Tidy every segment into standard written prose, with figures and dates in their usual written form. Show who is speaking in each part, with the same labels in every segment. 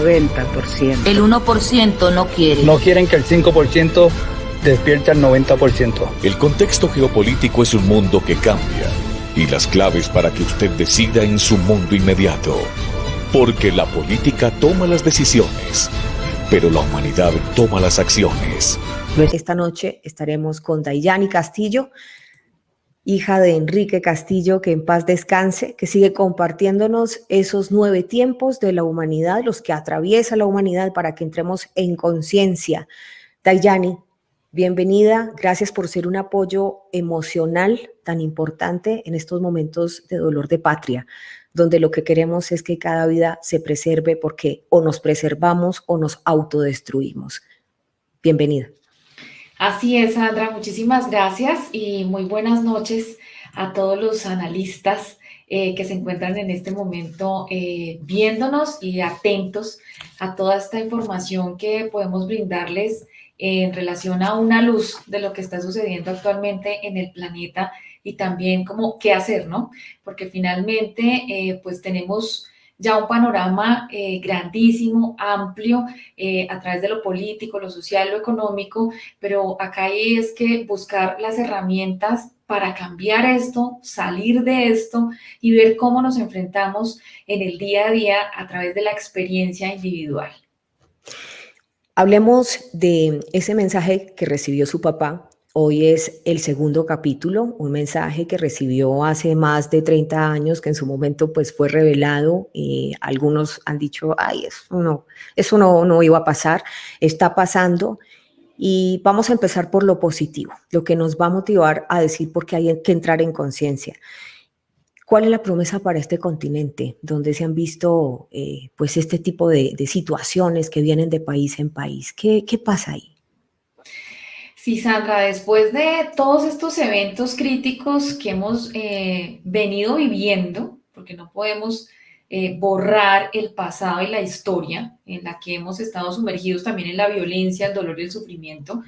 Speaker 1: 90%.
Speaker 2: El 1% no quiere.
Speaker 3: No quieren que el 5% despierte al 90%.
Speaker 4: El contexto geopolítico es un mundo que cambia y las claves para que usted decida en su mundo inmediato. Porque la política toma las decisiones, pero la humanidad toma las acciones.
Speaker 5: Esta noche estaremos con Dayani Castillo, hija de Enrique Castillo, que en paz descanse, que sigue compartiéndonos esos 9 tiempos de la humanidad, los que atraviesa la humanidad para que entremos en conciencia. Dayani, bienvenida, gracias por ser un apoyo emocional tan importante en estos momentos de dolor de patria, donde lo que queremos es que cada vida se preserve porque o nos preservamos o nos autodestruimos. Bienvenida.
Speaker 6: Así es, Sandra, muchísimas gracias y muy buenas noches a todos los analistas que se encuentran en este momento viéndonos y atentos a toda esta información que podemos brindarles en relación a una luz de lo que está sucediendo actualmente en el planeta y también como qué hacer, ¿no? Porque finalmente pues tenemos ya un panorama grandísimo, amplio, a través de lo político, lo social, lo económico, pero acá es que buscar las herramientas para cambiar esto, salir de esto y ver cómo nos enfrentamos en el día a día a través de la experiencia individual.
Speaker 5: Hablemos de ese mensaje que recibió su papá. Hoy es el segundo capítulo, un mensaje que recibió hace más de 30 años, que en su momento pues fue revelado. Algunos han dicho, ay, eso no iba a pasar, está pasando. Y vamos a empezar por lo positivo, lo que nos va a motivar a decir por qué hay que entrar en conciencia. ¿Cuál es la promesa para este continente, donde se han visto pues este tipo de situaciones que vienen de país en país? ¿Qué pasa ahí?
Speaker 6: Sí, Sandra, después de todos estos eventos críticos que hemos venido viviendo, porque no podemos borrar el pasado y la historia en la que hemos estado sumergidos también en la violencia, el dolor y el sufrimiento,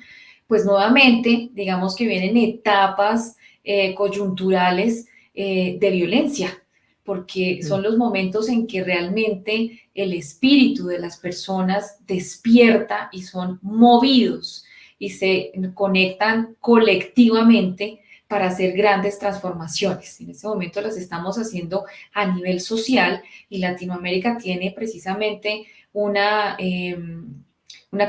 Speaker 6: pues nuevamente, digamos que vienen etapas coyunturales de violencia, porque son los momentos en que realmente el espíritu de las personas despierta y son movidos y se conectan colectivamente para hacer grandes transformaciones. En este momento las estamos haciendo a nivel social y Latinoamérica tiene precisamente una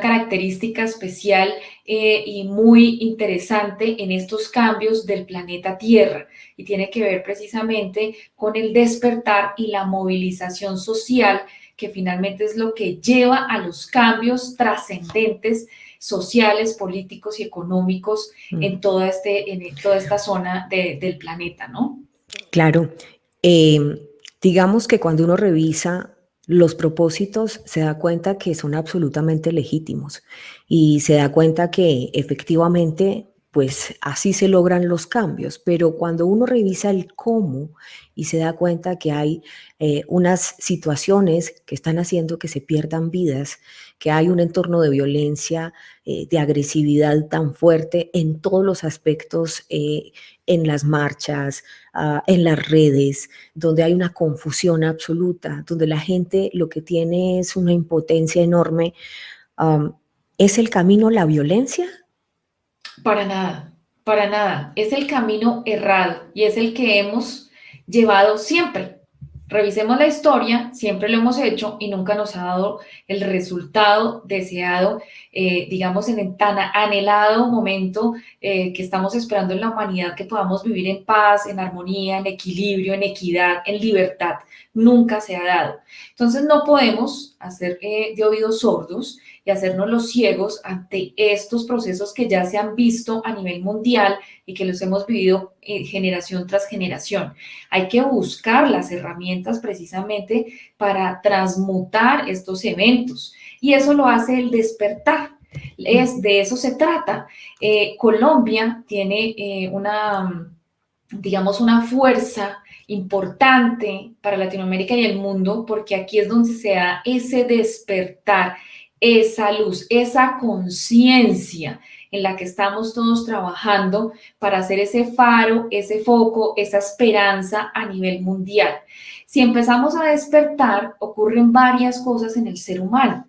Speaker 6: característica especial y muy interesante en estos cambios del planeta Tierra y tiene que ver precisamente con el despertar y la movilización social que finalmente es lo que lleva a los cambios trascendentes sociales, políticos y económicos en toda esta zona del planeta, ¿no?
Speaker 5: Claro. Digamos que cuando uno revisa los propósitos, se da cuenta que son absolutamente legítimos y se da cuenta que efectivamente, pues así se logran los cambios, pero cuando uno revisa el cómo y se da cuenta que hay unas situaciones que están haciendo que se pierdan vidas, que hay un entorno de violencia, de agresividad tan fuerte en todos los aspectos, en las marchas, en las redes, donde hay una confusión absoluta, donde la gente lo que tiene es una impotencia enorme. ¿Es el camino la violencia?
Speaker 6: Para nada, para nada. Es el camino errado y es el que hemos llevado siempre. Revisemos la historia, siempre lo hemos hecho y nunca nos ha dado el resultado deseado, digamos, en el tan anhelado momento que estamos esperando en la humanidad, que podamos vivir en paz, en armonía, en equilibrio, en equidad, en libertad. Nunca se ha dado. Entonces no podemos hacer de oídos sordos y hacernos los ciegos ante estos procesos que ya se han visto a nivel mundial y que los hemos vivido generación tras generación. Hay que buscar las herramientas precisamente para transmutar estos eventos y eso lo hace el despertar. De eso se trata. Colombia tiene digamos, una fuerza importante para Latinoamérica y el mundo porque aquí es donde se da ese despertar, esa luz, esa conciencia, en la que estamos todos trabajando para hacer ese faro, ese foco, esa esperanza a nivel mundial. Si empezamos a despertar, ocurren varias cosas en el ser humano.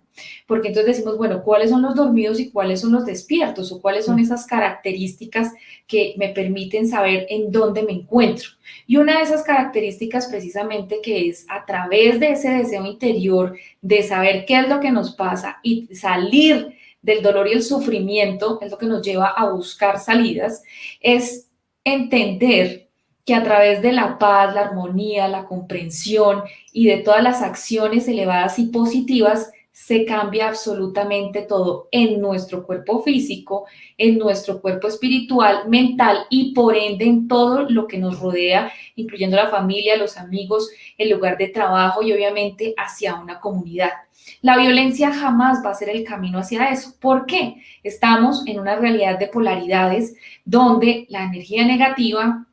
Speaker 6: Porque entonces decimos, bueno, ¿cuáles son los dormidos y cuáles son los despiertos? ¿O cuáles son esas características que me permiten saber en dónde me encuentro? Y una de esas características precisamente que es a través de ese deseo interior de saber qué es lo que nos pasa y salir del dolor y el sufrimiento, es lo que nos lleva a buscar salidas, es entender que a través de la paz, la armonía, la comprensión y de todas las acciones elevadas y positivas, se cambia absolutamente todo en nuestro cuerpo físico, en nuestro cuerpo espiritual, mental y por ende en todo lo que nos rodea, incluyendo la familia, los amigos, el lugar de trabajo y obviamente hacia una comunidad. La violencia jamás va a ser el camino hacia eso. ¿Por qué? Estamos en una realidad de polaridades donde la energía negativa,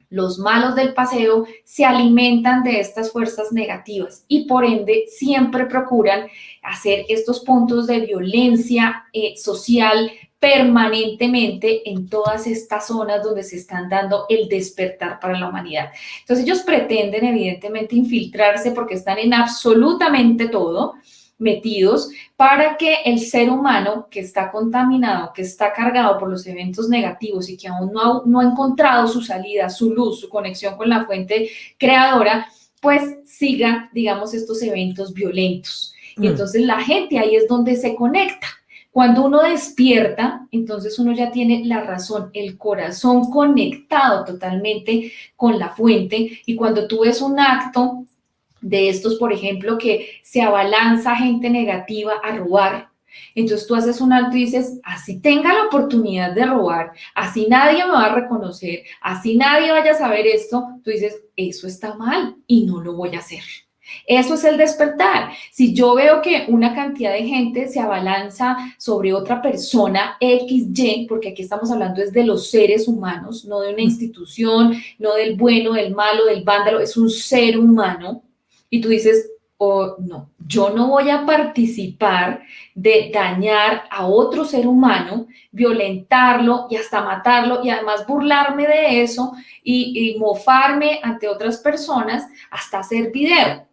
Speaker 6: los malos del paseo, se alimentan de estas fuerzas negativas y por ende siempre procuran hacer estos puntos de violencia social permanentemente en todas estas zonas donde se están dando el despertar para la humanidad. Entonces ellos pretenden evidentemente infiltrarse porque están en absolutamente todo metidos para que el ser humano que está contaminado, que está cargado por los eventos negativos y que aún no ha encontrado su salida, su luz, su conexión con la fuente creadora, pues siga, digamos, estos eventos violentos. Y entonces la gente ahí es donde se conecta. Cuando uno despierta, entonces uno ya tiene la razón, el corazón conectado totalmente con la fuente. Y cuando tú ves un acto de estos, por ejemplo, que se abalanza gente negativa a robar, entonces tú haces un alto y dices, así tenga la oportunidad de robar, así nadie me va a reconocer, así nadie vaya a saber esto, tú dices, eso está mal y no lo voy a hacer. Eso es el despertar. Si yo veo que una cantidad de gente se abalanza sobre otra persona XY, porque aquí estamos hablando es de los seres humanos, no de una institución, no del bueno, del malo, del vándalo, es un ser humano, y tú dices, oh, no, yo no voy a participar de dañar a otro ser humano, violentarlo y hasta matarlo y además burlarme de eso y mofarme ante otras personas hasta hacer video.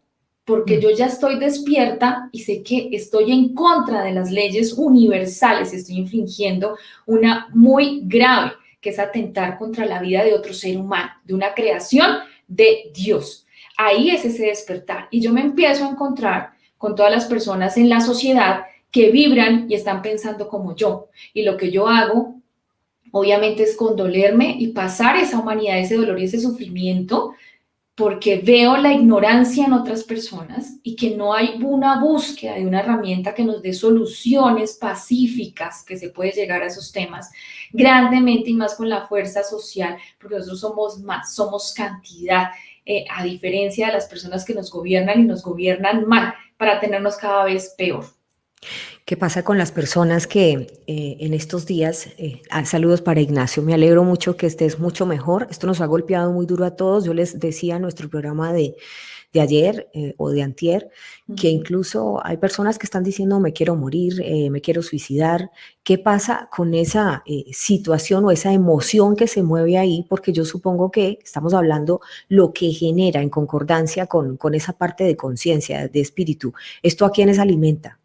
Speaker 6: Porque yo ya estoy despierta y sé que estoy en contra de las leyes universales, estoy infringiendo una muy grave, que es atentar contra la vida de otro ser humano, de una creación de Dios. Ahí es ese despertar. Y yo me empiezo a encontrar con todas las personas en la sociedad que vibran y están pensando como yo. Y lo que yo hago, obviamente, es condolerme y pasar esa humanidad, ese dolor y ese sufrimiento, porque veo la ignorancia en otras personas y que no hay una búsqueda de una herramienta que nos dé soluciones pacíficas, que se puede llegar a esos temas grandemente y más con la fuerza social, porque nosotros somos más, somos cantidad, a diferencia de las personas que nos gobiernan y nos gobiernan mal para tenernos cada vez peor.
Speaker 5: ¿Qué pasa con las personas que en estos días, saludos para Ignacio, me alegro mucho que estés mucho mejor, esto nos ha golpeado muy duro a todos, yo les decía en nuestro programa de ayer o de antier, que incluso hay personas que están diciendo me quiero morir, me quiero suicidar. ¿Qué pasa con esa situación o esa emoción que se mueve ahí? Porque yo supongo que estamos hablando lo que genera en concordancia con esa parte de conciencia, de espíritu. ¿Esto a quiénes alimenta?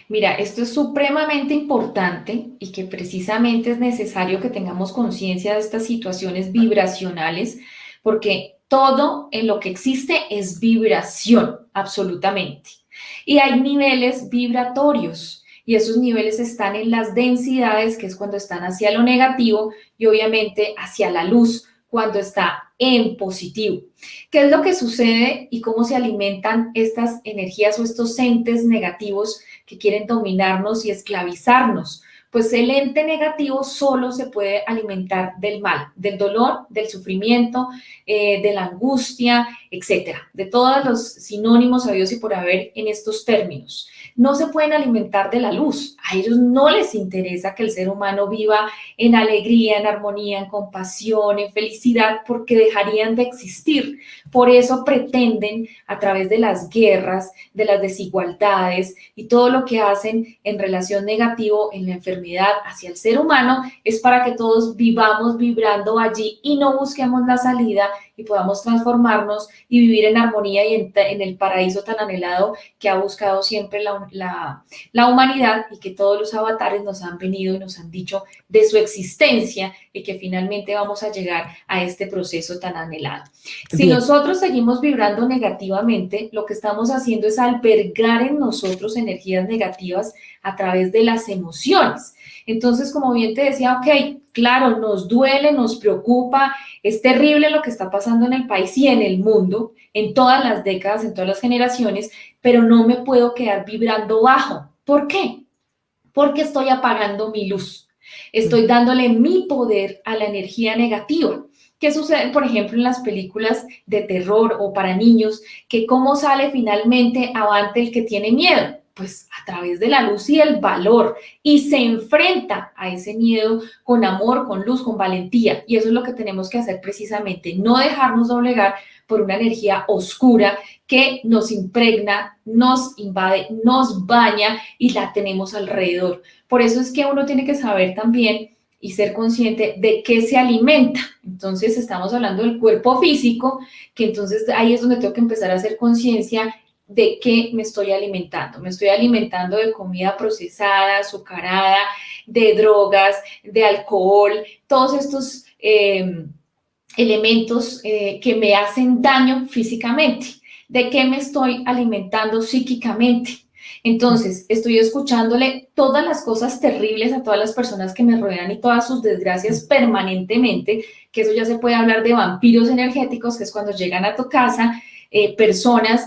Speaker 6: Mira, esto es supremamente importante y que precisamente es necesario que tengamos conciencia de estas situaciones vibracionales, porque todo en lo que existe es vibración, absolutamente. Y hay niveles vibratorios y esos niveles están en las densidades, que es cuando están hacia lo negativo, y obviamente hacia la luz, cuando está en positivo. ¿Qué es lo que sucede y cómo se alimentan estas energías o estos entes negativos que quieren dominarnos y esclavizarnos? Pues el ente negativo solo se puede alimentar del mal, del dolor, del sufrimiento, de la angustia, etcétera, de todos los sinónimos habidos y por haber en estos términos. No se pueden alimentar de la luz. A ellos no les interesa que el ser humano viva en alegría, en armonía, en compasión, en felicidad, porque dejarían de existir. Por eso pretenden, a través de las guerras, de las desigualdades y todo lo que hacen en relación negativo, en la enfermedad, humanidad, hacia el ser humano, es para que todos vivamos vibrando allí y no busquemos la salida y podamos transformarnos y vivir en armonía y en el paraíso tan anhelado que ha buscado siempre la humanidad, y que todos los avatares nos han venido y nos han dicho de su existencia, y que finalmente vamos a llegar a este proceso tan anhelado. Si
Speaker 5: Bien.
Speaker 6: nosotros seguimos vibrando negativamente, lo que estamos haciendo es albergar en nosotros energías negativas a través de las emociones. Entonces, como bien te decía, ok, claro, nos duele, nos preocupa, es terrible lo que está pasando en el país y en el mundo, en todas las décadas, en todas las generaciones, pero no me puedo quedar vibrando bajo. ¿Por qué? Porque estoy apagando mi luz, estoy dándole mi poder a la energía negativa. ¿Qué sucede, por ejemplo, en las películas de terror o para niños? Que cómo sale finalmente avante el que tiene miedo. Pues a través de la luz y el valor, y se enfrenta a ese miedo con amor, con luz, con valentía, y eso es lo que tenemos que hacer precisamente, no dejarnos doblegar por una energía oscura que nos impregna, nos invade, nos baña y la tenemos alrededor. Por eso es que uno tiene que saber también y ser consciente de qué se alimenta. Entonces estamos hablando del cuerpo físico, que entonces ahí es donde tengo que empezar a hacer conciencia de qué me estoy alimentando. Me estoy alimentando de comida procesada, azucarada, de drogas, de alcohol, todos estos elementos que me hacen daño físicamente. ¿De qué me estoy alimentando psíquicamente? Entonces, estoy escuchándole todas las cosas terribles a todas las personas que me rodean y todas sus desgracias permanentemente, que eso ya se puede hablar de vampiros energéticos, que es cuando llegan a tu casa personas,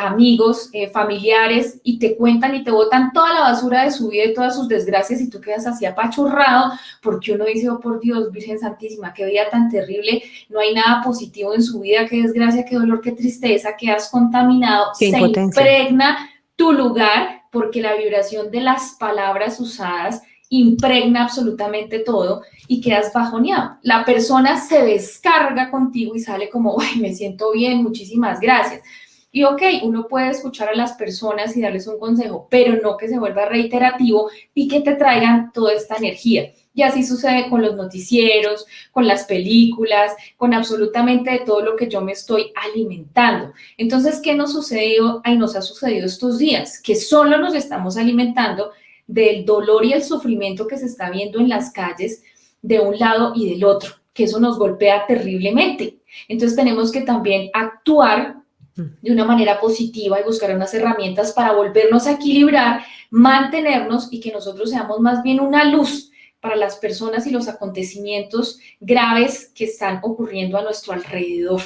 Speaker 6: amigos, familiares, y te cuentan y te botan toda la basura de su vida y todas sus desgracias, y tú quedas así apachurrado, porque uno dice, oh por Dios, Virgen Santísima, qué vida tan terrible, no hay nada positivo en su vida, qué desgracia, qué dolor, qué tristeza, que has contaminado,
Speaker 5: Qué
Speaker 6: se
Speaker 5: impotencia.
Speaker 6: impregna tu lugar, porque la vibración de las palabras usadas impregna absolutamente todo y quedas bajoneado. La persona se descarga contigo y sale como, ay, me siento bien, muchísimas gracias. Y ok, uno puede escuchar a las personas y darles un consejo, pero no que se vuelva reiterativo y que te traigan toda esta energía. Y así sucede con los noticieros, con las películas, con absolutamente de todo lo que yo me estoy alimentando. Entonces, ¿qué nos sucedió? Ay, nos ha sucedido estos días, que solo nos estamos alimentando del dolor y el sufrimiento que se está viendo en las calles de un lado y del otro, que eso nos golpea terriblemente. Entonces tenemos que también actuar de una manera positiva y buscar unas herramientas para volvernos a equilibrar, mantenernos, y que nosotros seamos más bien una luz para las personas y los acontecimientos graves que están ocurriendo a nuestro alrededor.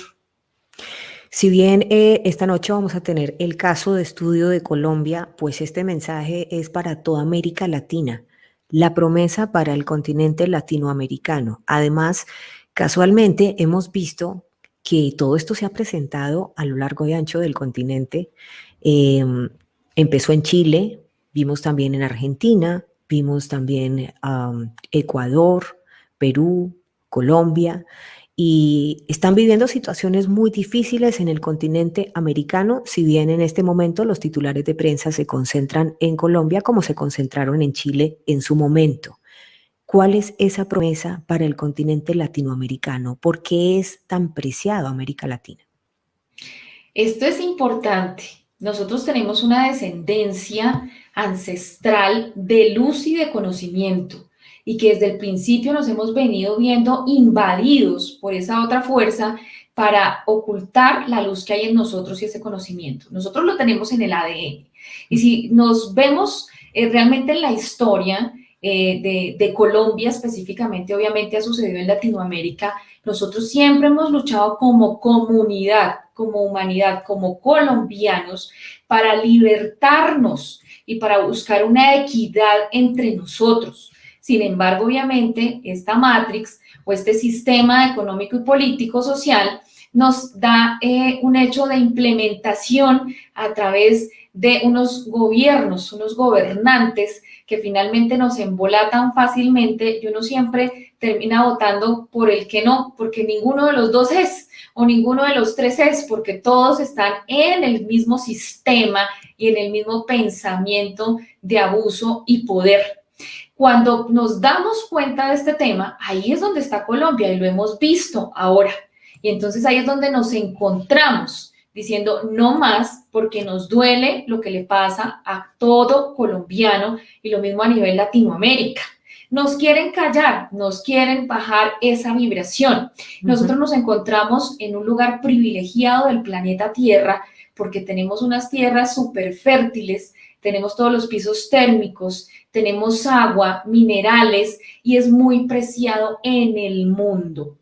Speaker 5: Si bien esta noche vamos a tener el caso de estudio de Colombia, pues este mensaje es para toda América Latina, la promesa para el continente latinoamericano. Además, casualmente hemos visto que todo esto se ha presentado a lo largo y ancho del continente. Empezó en Chile, vimos también en Argentina, vimos también Ecuador, Perú, Colombia, y están viviendo situaciones muy difíciles en el continente americano, si bien en este momento los titulares de prensa se concentran en Colombia como se concentraron en Chile en su momento. ¿Cuál es esa promesa para el continente latinoamericano? ¿Por qué es tan preciado América Latina?
Speaker 6: Esto es importante. Nosotros tenemos una descendencia ancestral de luz y de conocimiento, y que desde el principio nos hemos venido viendo invadidos por esa otra fuerza para ocultar la luz que hay en nosotros y ese conocimiento. Nosotros lo tenemos en el ADN. Y si nos vemos realmente en la historia de Colombia específicamente, obviamente ha sucedido en Latinoamérica, nosotros siempre hemos luchado como comunidad, como humanidad, como colombianos, para libertarnos y para buscar una equidad entre nosotros. Sin embargo, obviamente, esta matrix o este sistema económico y político social nos da un hecho de implementación a través de unos gobiernos, unos gobernantes que finalmente nos embolatan fácilmente, y uno siempre termina votando por el que no, porque ninguno de los dos es, o ninguno de los tres es, porque todos están en el mismo sistema y en el mismo pensamiento de abuso y poder. Cuando nos damos cuenta de este tema, ahí es donde está Colombia y lo hemos visto ahora. Y entonces ahí es donde nos encontramos diciendo no más, porque nos duele lo que le pasa a todo colombiano y lo mismo a nivel Latinoamérica. Nos quieren callar, nos quieren bajar esa vibración. Nosotros nos encontramos en un lugar privilegiado del planeta Tierra porque tenemos unas tierras súper fértiles, tenemos todos los pisos térmicos, tenemos agua, minerales y es muy preciado en el mundo.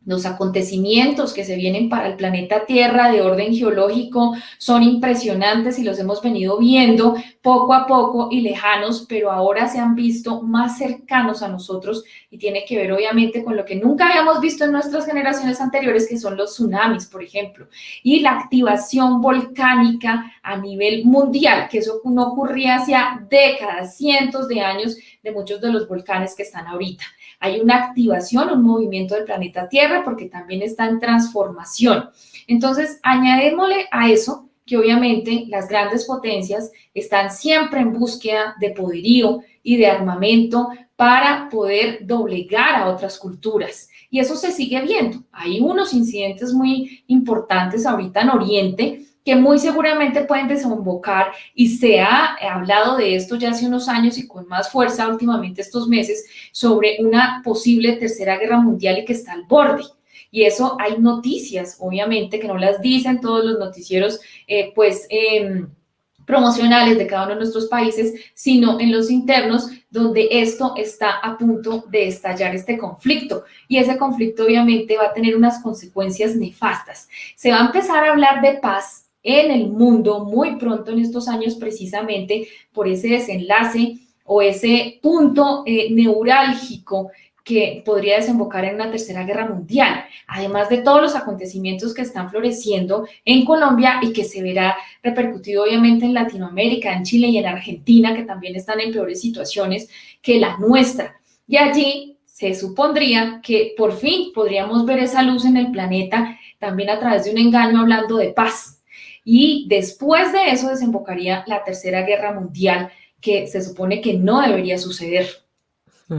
Speaker 6: Los acontecimientos que se vienen para el planeta Tierra de orden geológico son impresionantes y los hemos venido viendo poco a poco y lejanos, pero ahora se han visto más cercanos a nosotros y tiene que ver obviamente con lo que nunca habíamos visto en nuestras generaciones anteriores, que son los tsunamis, por ejemplo, y la activación volcánica a nivel mundial, que eso no ocurría hacía décadas, cientos de años de muchos de los volcanes que están ahorita. Hay una activación, un movimiento del planeta Tierra porque también está en transformación. Entonces, añadémosle a eso que obviamente las grandes potencias están siempre en búsqueda de poderío y de armamento para poder doblegar a otras culturas. Y eso se sigue viendo. Hay unos incidentes muy importantes ahorita en Oriente que muy seguramente pueden desembocar, y se ha hablado de esto ya hace unos años y con más fuerza últimamente estos meses, sobre una posible tercera guerra mundial y que está al borde. Y eso hay noticias, obviamente, que no las dicen todos los noticieros, promocionales de cada uno de nuestros países, sino en los internos, donde esto está a punto de estallar este conflicto. Y ese conflicto obviamente va a tener unas consecuencias nefastas. Se va a empezar a hablar de paz en el mundo muy pronto en estos años, precisamente por ese desenlace o ese punto neurálgico que podría desembocar en una tercera guerra mundial, además de todos los acontecimientos que están floreciendo en Colombia y que se verá repercutido obviamente en Latinoamérica, en Chile y en Argentina, que también están en peores situaciones que la nuestra. Y allí se supondría que por fin podríamos ver esa luz en el planeta, también a través de un engaño hablando de paz. Y después de eso desembocaría la tercera guerra mundial, que se supone que no debería suceder.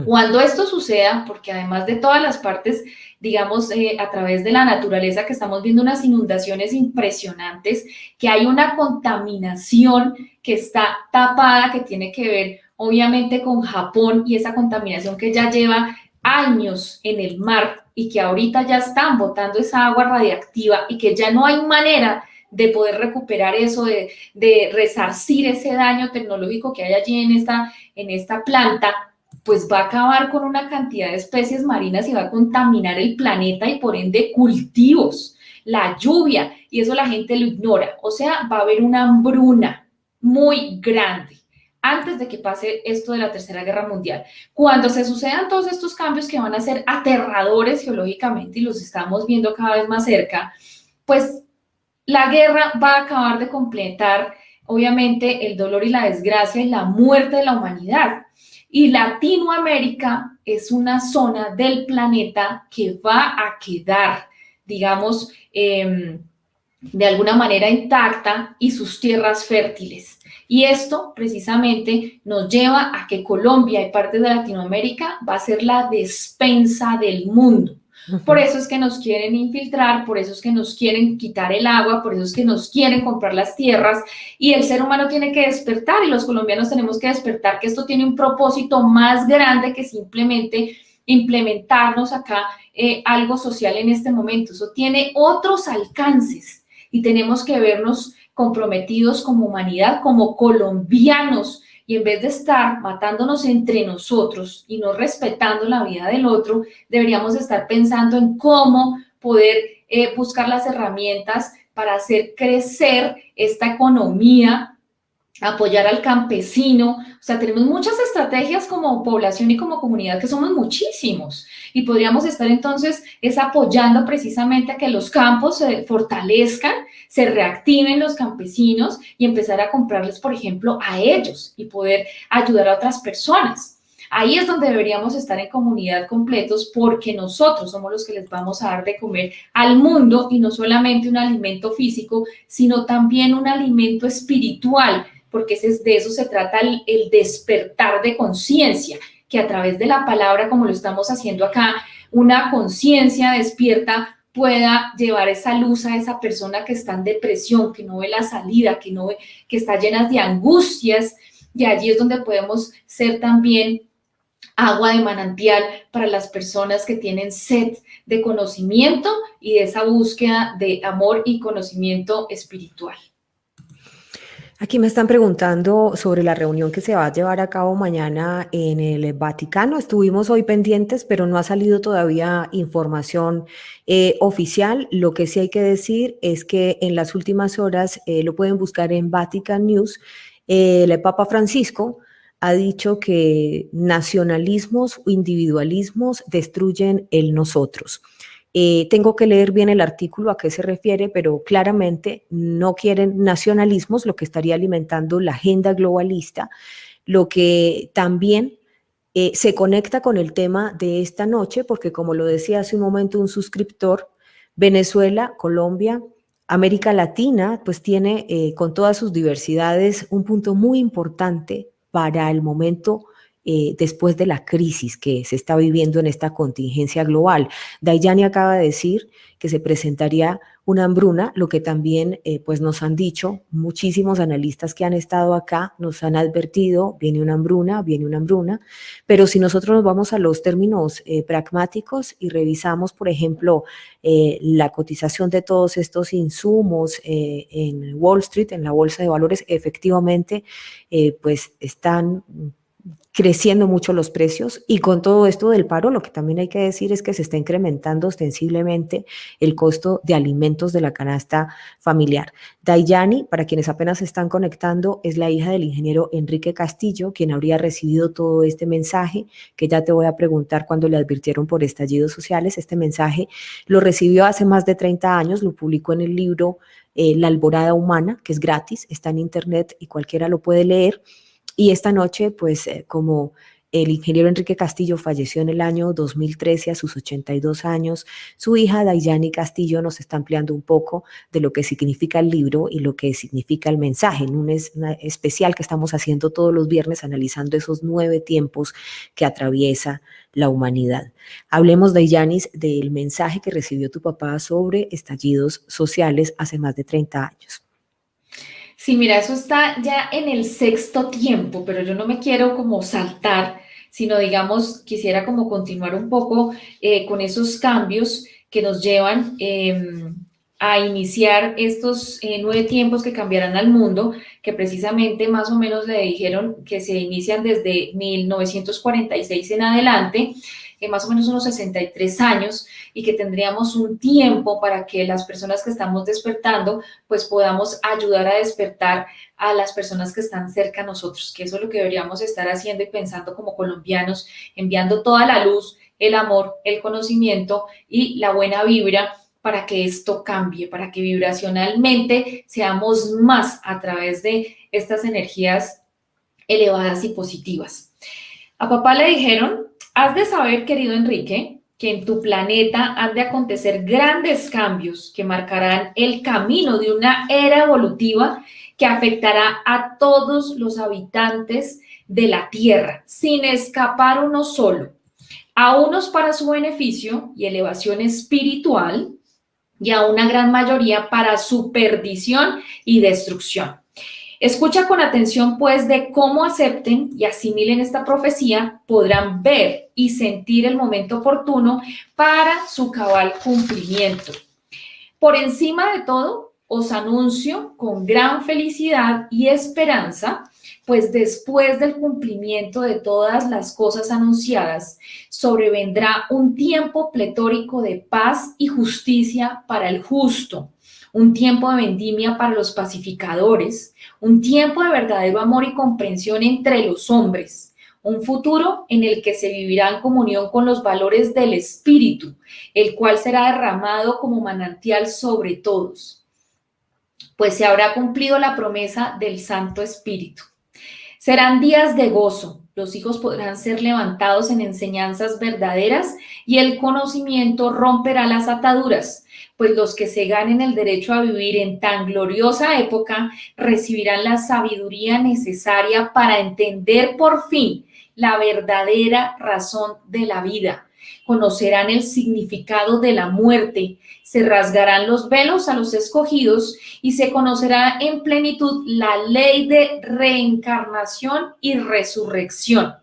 Speaker 6: Cuando esto suceda, porque además de todas las partes, digamos, a través de la naturaleza, que estamos viendo unas inundaciones impresionantes, que hay una contaminación que está tapada, que tiene que ver obviamente con Japón y esa contaminación que ya lleva años en el mar y que ahorita ya están botando esa agua radiactiva y que ya no hay manera de poder recuperar eso, de resarcir ese daño tecnológico que hay allí en esta planta, pues va a acabar con una cantidad de especies marinas y va a contaminar el planeta y por ende cultivos, la lluvia, y eso la gente lo ignora. O sea, va a haber una hambruna muy grande antes de que pase esto de la tercera guerra mundial. Cuando se sucedan todos estos cambios que van a ser aterradores geológicamente y los estamos viendo cada vez más cerca, pues la guerra va a acabar de completar, obviamente, el dolor y la desgracia y la muerte de la humanidad. Y Latinoamérica es una zona del planeta que va a quedar, digamos, de alguna manera intacta y sus tierras fértiles. Y esto precisamente nos lleva a que Colombia y parte de Latinoamérica va a ser la despensa del mundo. Por eso es que nos quieren infiltrar, por eso es que nos quieren quitar el agua, por eso es que nos quieren comprar las tierras y el ser humano tiene que despertar y los colombianos tenemos que despertar que esto tiene un propósito más grande que simplemente implementarnos acá algo social en este momento. Eso tiene otros alcances y tenemos que vernos comprometidos como humanidad, como colombianos, y en vez de estar matándonos entre nosotros y no respetando la vida del otro, deberíamos estar pensando en cómo poder buscar las herramientas para hacer crecer esta economía, apoyar al campesino. O sea, tenemos muchas estrategias como población y como comunidad, que somos muchísimos, y podríamos estar entonces apoyando precisamente a que los campos se fortalezcan, se reactiven los campesinos y empezar a comprarles, por ejemplo, a ellos y poder ayudar a otras personas. Ahí es donde deberíamos estar en comunidad completos, porque nosotros somos los que les vamos a dar de comer al mundo, y no solamente un alimento físico, sino también un alimento espiritual, porque de eso se trata el despertar de conciencia, que a través de la palabra, como lo estamos haciendo acá, una conciencia despierta pueda llevar esa luz a esa persona que está en depresión, que no ve la salida, que está llena de angustias, y allí es donde podemos ser también agua de manantial para las personas que tienen sed de conocimiento y de esa búsqueda de amor y conocimiento espiritual.
Speaker 5: Aquí me están preguntando sobre la reunión que se va a llevar a cabo mañana en el Vaticano. Estuvimos hoy pendientes, pero no ha salido todavía información oficial. Lo que sí hay que decir es que en las últimas horas, lo pueden buscar en Vatican News, el Papa Francisco ha dicho que nacionalismos o individualismos destruyen el nosotros. Tengo que leer bien el artículo a qué se refiere, pero claramente no quieren nacionalismos, lo que estaría alimentando la agenda globalista, lo que también se conecta con el tema de esta noche, porque como lo decía hace un momento un suscriptor, Venezuela, Colombia, América Latina, pues tiene con todas sus diversidades un punto muy importante para el momento después de la crisis que se está viviendo en esta contingencia global. Dayani acaba de decir que se presentaría una hambruna, lo que también pues nos han dicho muchísimos analistas que han estado acá, nos han advertido, viene una hambruna, pero si nosotros nos vamos a los términos pragmáticos y revisamos, por ejemplo, la cotización de todos estos insumos en Wall Street, en la bolsa de valores, efectivamente pues están creciendo mucho los precios, y con todo esto del paro, lo que también hay que decir es que se está incrementando ostensiblemente el costo de alimentos de la canasta familiar. Dayani, para quienes apenas se están conectando, es la hija del ingeniero Enrique Castillo, quien habría recibido todo este mensaje, que ya te voy a preguntar cuando le advirtieron por estallidos sociales. Este mensaje lo recibió hace más de 30 años, lo publicó en el libro La Alborada Humana, que es gratis, está en internet y cualquiera lo puede leer. Y esta noche, pues como el ingeniero Enrique Castillo falleció en el año 2013 a sus 82 años, su hija Dayani Castillo nos está ampliando un poco de lo que significa el libro y lo que significa el mensaje, en un especial que estamos haciendo todos los viernes analizando esos 9 tiempos que atraviesa la humanidad. Hablemos, Dayani, del mensaje que recibió tu papá sobre estallidos sociales hace más de 30 años.
Speaker 6: Sí, mira, eso está ya en el 6º tiempo, pero yo no me quiero como saltar, sino digamos, quisiera como continuar un poco con esos cambios que nos llevan a iniciar estos 9 tiempos que cambiarán al mundo, que precisamente más o menos le dijeron que se inician desde 1946 en adelante, más o menos unos 63 años, y que tendríamos un tiempo para que las personas que estamos despertando, pues podamos ayudar a despertar a las personas que están cerca a nosotros, que eso es lo que deberíamos estar haciendo y pensando como colombianos, enviando toda la luz, el amor, el conocimiento y la buena vibra para que esto cambie, para que vibracionalmente seamos más a través de estas energías elevadas y positivas. A papá le dijeron: has de saber, querido Enrique, que en tu planeta han de acontecer grandes cambios que marcarán el camino de una era evolutiva que afectará a todos los habitantes de la Tierra, sin escapar uno solo, a unos para su beneficio y elevación espiritual, y a una gran mayoría para su perdición y destrucción. Escucha con atención, pues, de cómo acepten y asimilen esta profecía, podrán ver y sentir el momento oportuno para su cabal cumplimiento. Por encima de todo, os anuncio con gran felicidad y esperanza, pues después del cumplimiento de todas las cosas anunciadas, sobrevendrá un tiempo pletórico de paz y justicia para el justo, un tiempo de vendimia para los pacificadores, un tiempo de verdadero amor y comprensión entre los hombres, un futuro en el que se vivirá en comunión con los valores del espíritu, el cual será derramado como manantial sobre todos, pues se habrá cumplido la promesa del Santo Espíritu. Serán días de gozo, Los hijos podrán ser levantados en enseñanzas verdaderas y el conocimiento romperá las ataduras, pues los que se ganen el derecho a vivir en tan gloriosa época recibirán la sabiduría necesaria para entender por fin la verdadera razón de la vida. Conocerán el significado de la muerte, se rasgarán los velos a los escogidos y se conocerá en plenitud la ley de reencarnación y resurrección.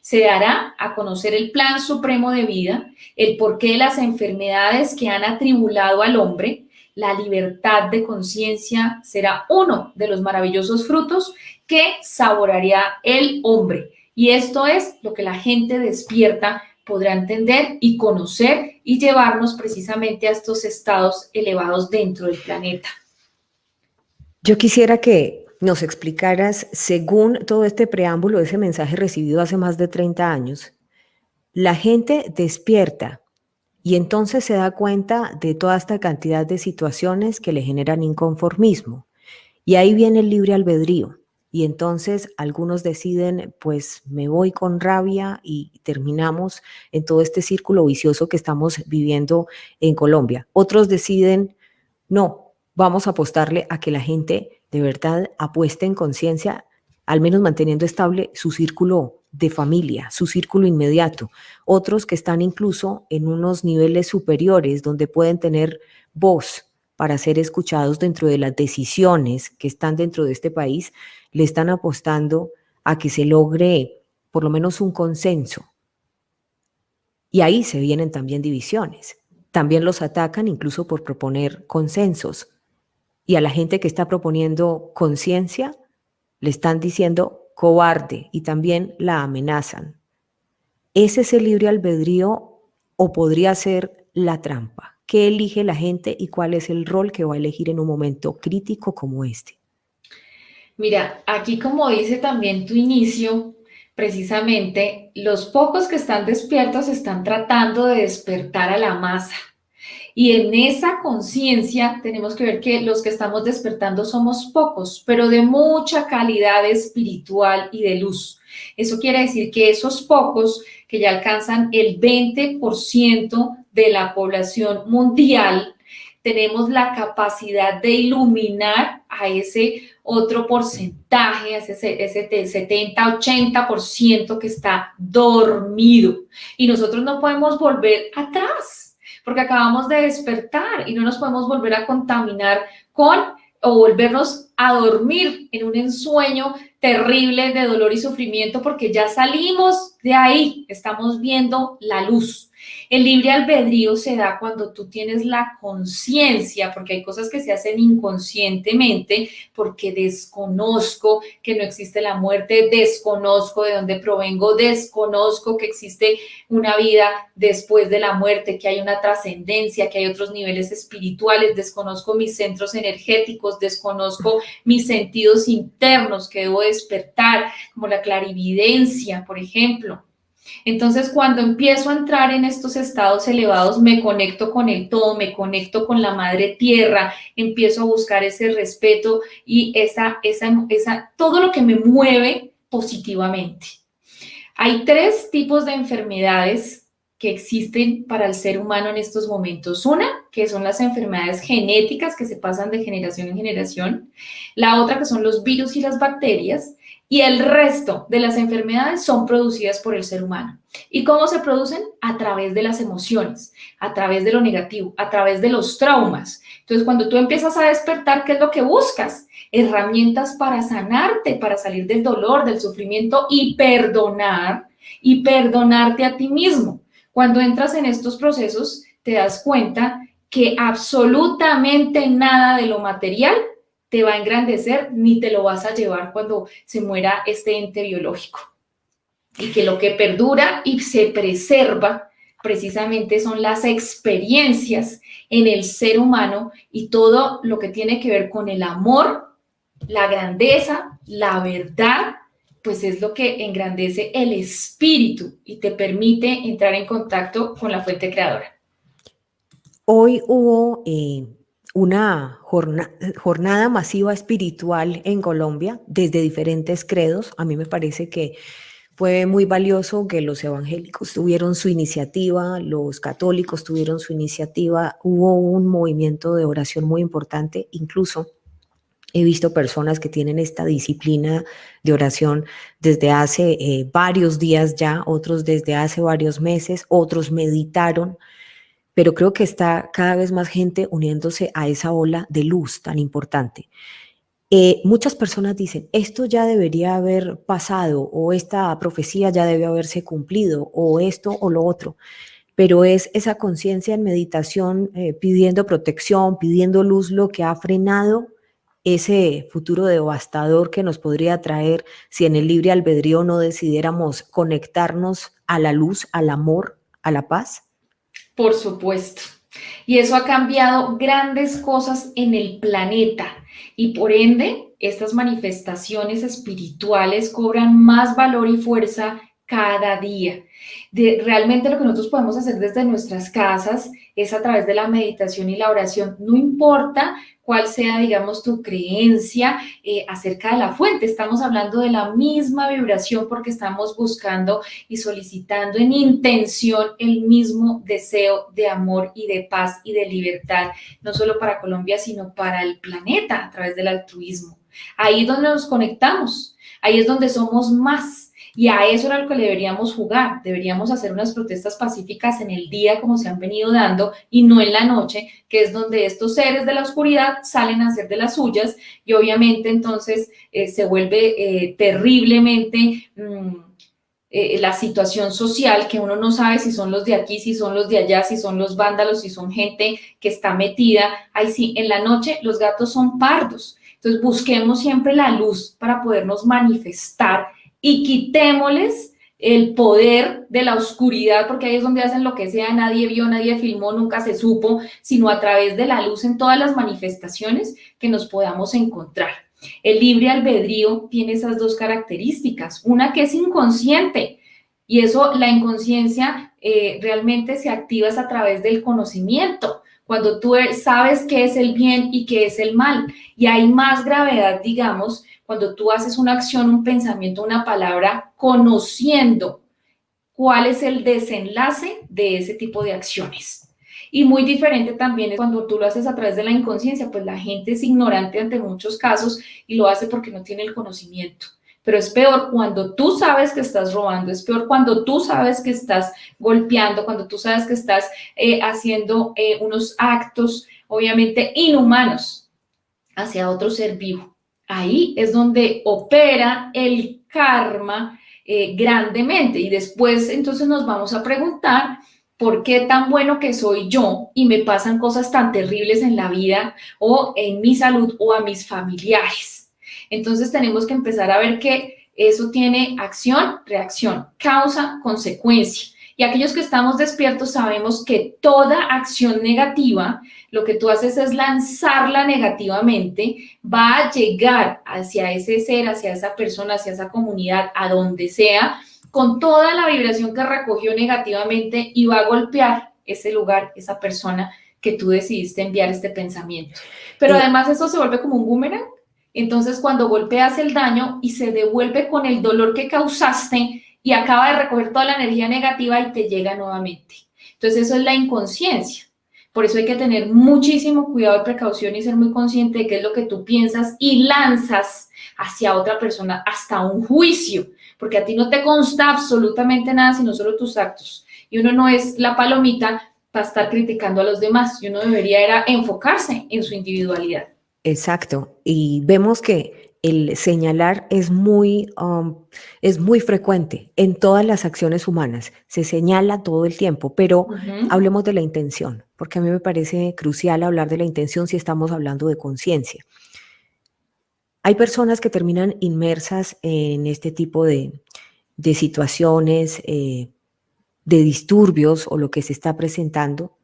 Speaker 6: Se dará a conocer el plan supremo de vida, el porqué de las enfermedades que han atribulado al hombre. La libertad de conciencia será uno de los maravillosos frutos que saboreará el hombre. Y esto es lo que la gente despierta podrá entender y conocer y llevarnos precisamente a estos estados elevados dentro del planeta.
Speaker 5: Yo quisiera que nos explicaras, según todo este preámbulo, ese mensaje recibido hace más de 30 años, la gente despierta y entonces se da cuenta de toda esta cantidad de situaciones que le generan inconformismo. Y ahí viene el libre albedrío. Y entonces algunos deciden, pues me voy con rabia y terminamos en todo este círculo vicioso que estamos viviendo en Colombia. Otros deciden, no, vamos a apostarle a que la gente de verdad apueste en conciencia, al menos manteniendo estable su círculo de familia, su círculo inmediato. Otros que están incluso en unos niveles superiores donde pueden tener voz para ser escuchados dentro de las decisiones que están dentro de este país, le están apostando a que se logre por lo menos un consenso. Y ahí se vienen también divisiones. También los atacan incluso por proponer consensos. Y a la gente que está proponiendo conciencia le están diciendo cobarde y también la amenazan. ¿Ese es el libre albedrío o podría ser la trampa? ¿Qué elige la gente y cuál es el rol que va a elegir en un momento crítico como este?
Speaker 6: Mira, aquí como dice también tu inicio, precisamente los pocos que están despiertos están tratando de despertar a la masa. Y en esa conciencia tenemos que ver que los que estamos despertando somos pocos, pero de mucha calidad espiritual y de luz. Eso quiere decir que esos pocos que ya alcanzan el 20% de la población mundial, tenemos la capacidad de iluminar a ese otro porcentaje, ese 70-80% que está dormido. Y nosotros no podemos volver atrás, porque acabamos de despertar y no nos podemos volver a contaminar con o volvernos a dormir en un ensueño terrible de dolor y sufrimiento, porque ya salimos de ahí, estamos viendo la luz. El libre albedrío se da cuando tú tienes la conciencia, porque hay cosas que se hacen inconscientemente, porque desconozco que no existe la muerte, desconozco de dónde provengo, desconozco que existe una vida después de la muerte, que hay una trascendencia, que hay otros niveles espirituales, desconozco mis centros energéticos, desconozco mis sentidos internos que debo despertar, como la clarividencia, por ejemplo. Entonces, cuando empiezo a entrar en estos estados elevados, me conecto con el todo, me conecto con la madre tierra, empiezo a buscar ese respeto y todo lo que me mueve positivamente. Hay 3 tipos de enfermedades que existen para el ser humano en estos momentos. Una, que son las enfermedades genéticas que se pasan de generación en generación. La otra, que son los virus y las bacterias. Y el resto de las enfermedades son producidas por el ser humano. ¿Y cómo se producen? A través de las emociones, a través de lo negativo, a través de los traumas. Entonces, cuando tú empiezas a despertar, ¿qué es lo que buscas? Herramientas para sanarte, para salir del dolor, del sufrimiento y perdonarte a ti mismo. Cuando entras en estos procesos, te das cuenta que absolutamente nada de lo material te va a engrandecer ni te lo vas a llevar cuando se muera este ente biológico. Y que lo que perdura y se preserva precisamente son las experiencias en el ser humano y todo lo que tiene que ver con el amor, la grandeza, la verdad, pues es lo que engrandece el espíritu y te permite entrar en contacto con la fuente creadora.
Speaker 5: Hoy hubo una jornada masiva espiritual en Colombia desde diferentes credos. A mí me parece que fue muy valioso que los evangélicos tuvieron su iniciativa, los católicos tuvieron su iniciativa, hubo un movimiento de oración muy importante, incluso he visto personas que tienen esta disciplina de oración desde hace varios días ya, otros desde hace varios meses, otros meditaron, pero creo que está cada vez más gente uniéndose a esa ola de luz tan importante. Muchas personas dicen, esto ya debería haber pasado, o esta profecía ya debe haberse cumplido, o esto o lo otro, pero es esa conciencia en meditación, pidiendo protección, pidiendo luz, lo que ha frenado ese futuro devastador que nos podría traer si en el libre albedrío no decidiéramos conectarnos a la luz, al amor, a la paz.
Speaker 6: Por supuesto. Y eso ha cambiado grandes cosas en el planeta y por ende estas manifestaciones espirituales cobran más valor y fuerza cada día. Realmente lo que nosotros podemos hacer desde nuestras casas es a través de la meditación y la oración, no importa cuál sea, digamos, tu creencia acerca de la fuente. Estamos hablando de la misma vibración porque estamos buscando y solicitando en intención el mismo deseo de amor y de paz y de libertad, no solo para Colombia, sino para el planeta a través del altruismo. Ahí es donde nos conectamos, ahí es donde somos más. Y a eso era lo que le deberíamos jugar. Deberíamos hacer unas protestas pacíficas en el día como se han venido dando y no en la noche, que es donde estos seres de la oscuridad salen a hacer de las suyas y obviamente entonces se vuelve terriblemente la situación social, que uno no sabe si son los de aquí, si son los de allá, si son los vándalos, si son gente que está metida. Ahí sí, en la noche los gatos son pardos. Entonces busquemos siempre la luz para podernos manifestar y quitémosles el poder de la oscuridad, porque ahí es donde hacen lo que sea, nadie vio, nadie filmó, nunca se supo, sino a través de la luz en todas las manifestaciones que nos podamos encontrar. El libre albedrío tiene esas dos características, una que es inconsciente, y eso, la inconsciencia realmente se activa a través del conocimiento, cuando tú sabes qué es el bien y qué es el mal, y hay más gravedad, digamos, cuando tú haces una acción, un pensamiento, una palabra, conociendo cuál es el desenlace de ese tipo de acciones. Y muy diferente también es cuando tú lo haces a través de la inconsciencia, pues la gente es ignorante ante muchos casos y lo hace porque no tiene el conocimiento. Pero es peor cuando tú sabes que estás robando, es peor cuando tú sabes que estás golpeando, cuando tú sabes que estás haciendo unos actos obviamente inhumanos hacia otro ser vivo. Ahí es donde opera el karma grandemente y después entonces nos vamos a preguntar por qué tan bueno que soy yo y me pasan cosas tan terribles en la vida o en mi salud o a mis familiares. Entonces tenemos que empezar a ver que eso tiene acción, reacción, causa, consecuencia. Y aquellos que estamos despiertos sabemos que toda acción negativa, lo que tú haces es lanzarla negativamente, va a llegar hacia ese ser, hacia esa persona, hacia esa comunidad, a donde sea, con toda la vibración que recogió negativamente y va a golpear ese lugar, esa persona que tú decidiste enviar este pensamiento. Pero además eso se vuelve como un boomerang. Entonces cuando golpeas el daño y se devuelve con el dolor que causaste, y acaba de recoger toda la energía negativa y te llega nuevamente. Entonces eso es la inconsciencia. Por eso hay que tener muchísimo cuidado y precaución y ser muy consciente de qué es lo que tú piensas y lanzas hacia otra persona hasta un juicio, porque a ti no te consta absolutamente nada, sino solo tus actos. Y uno no es la palomita para estar criticando a los demás, y uno debería era enfocarse en su individualidad.
Speaker 5: Exacto, y vemos que el señalar es muy frecuente en todas las acciones humanas, se señala todo el tiempo, pero hablemos de la intención, porque a mí me parece crucial hablar de la intención si estamos hablando de conciencia. Hay personas que terminan inmersas en este tipo de situaciones, de disturbios o lo que se está presentando,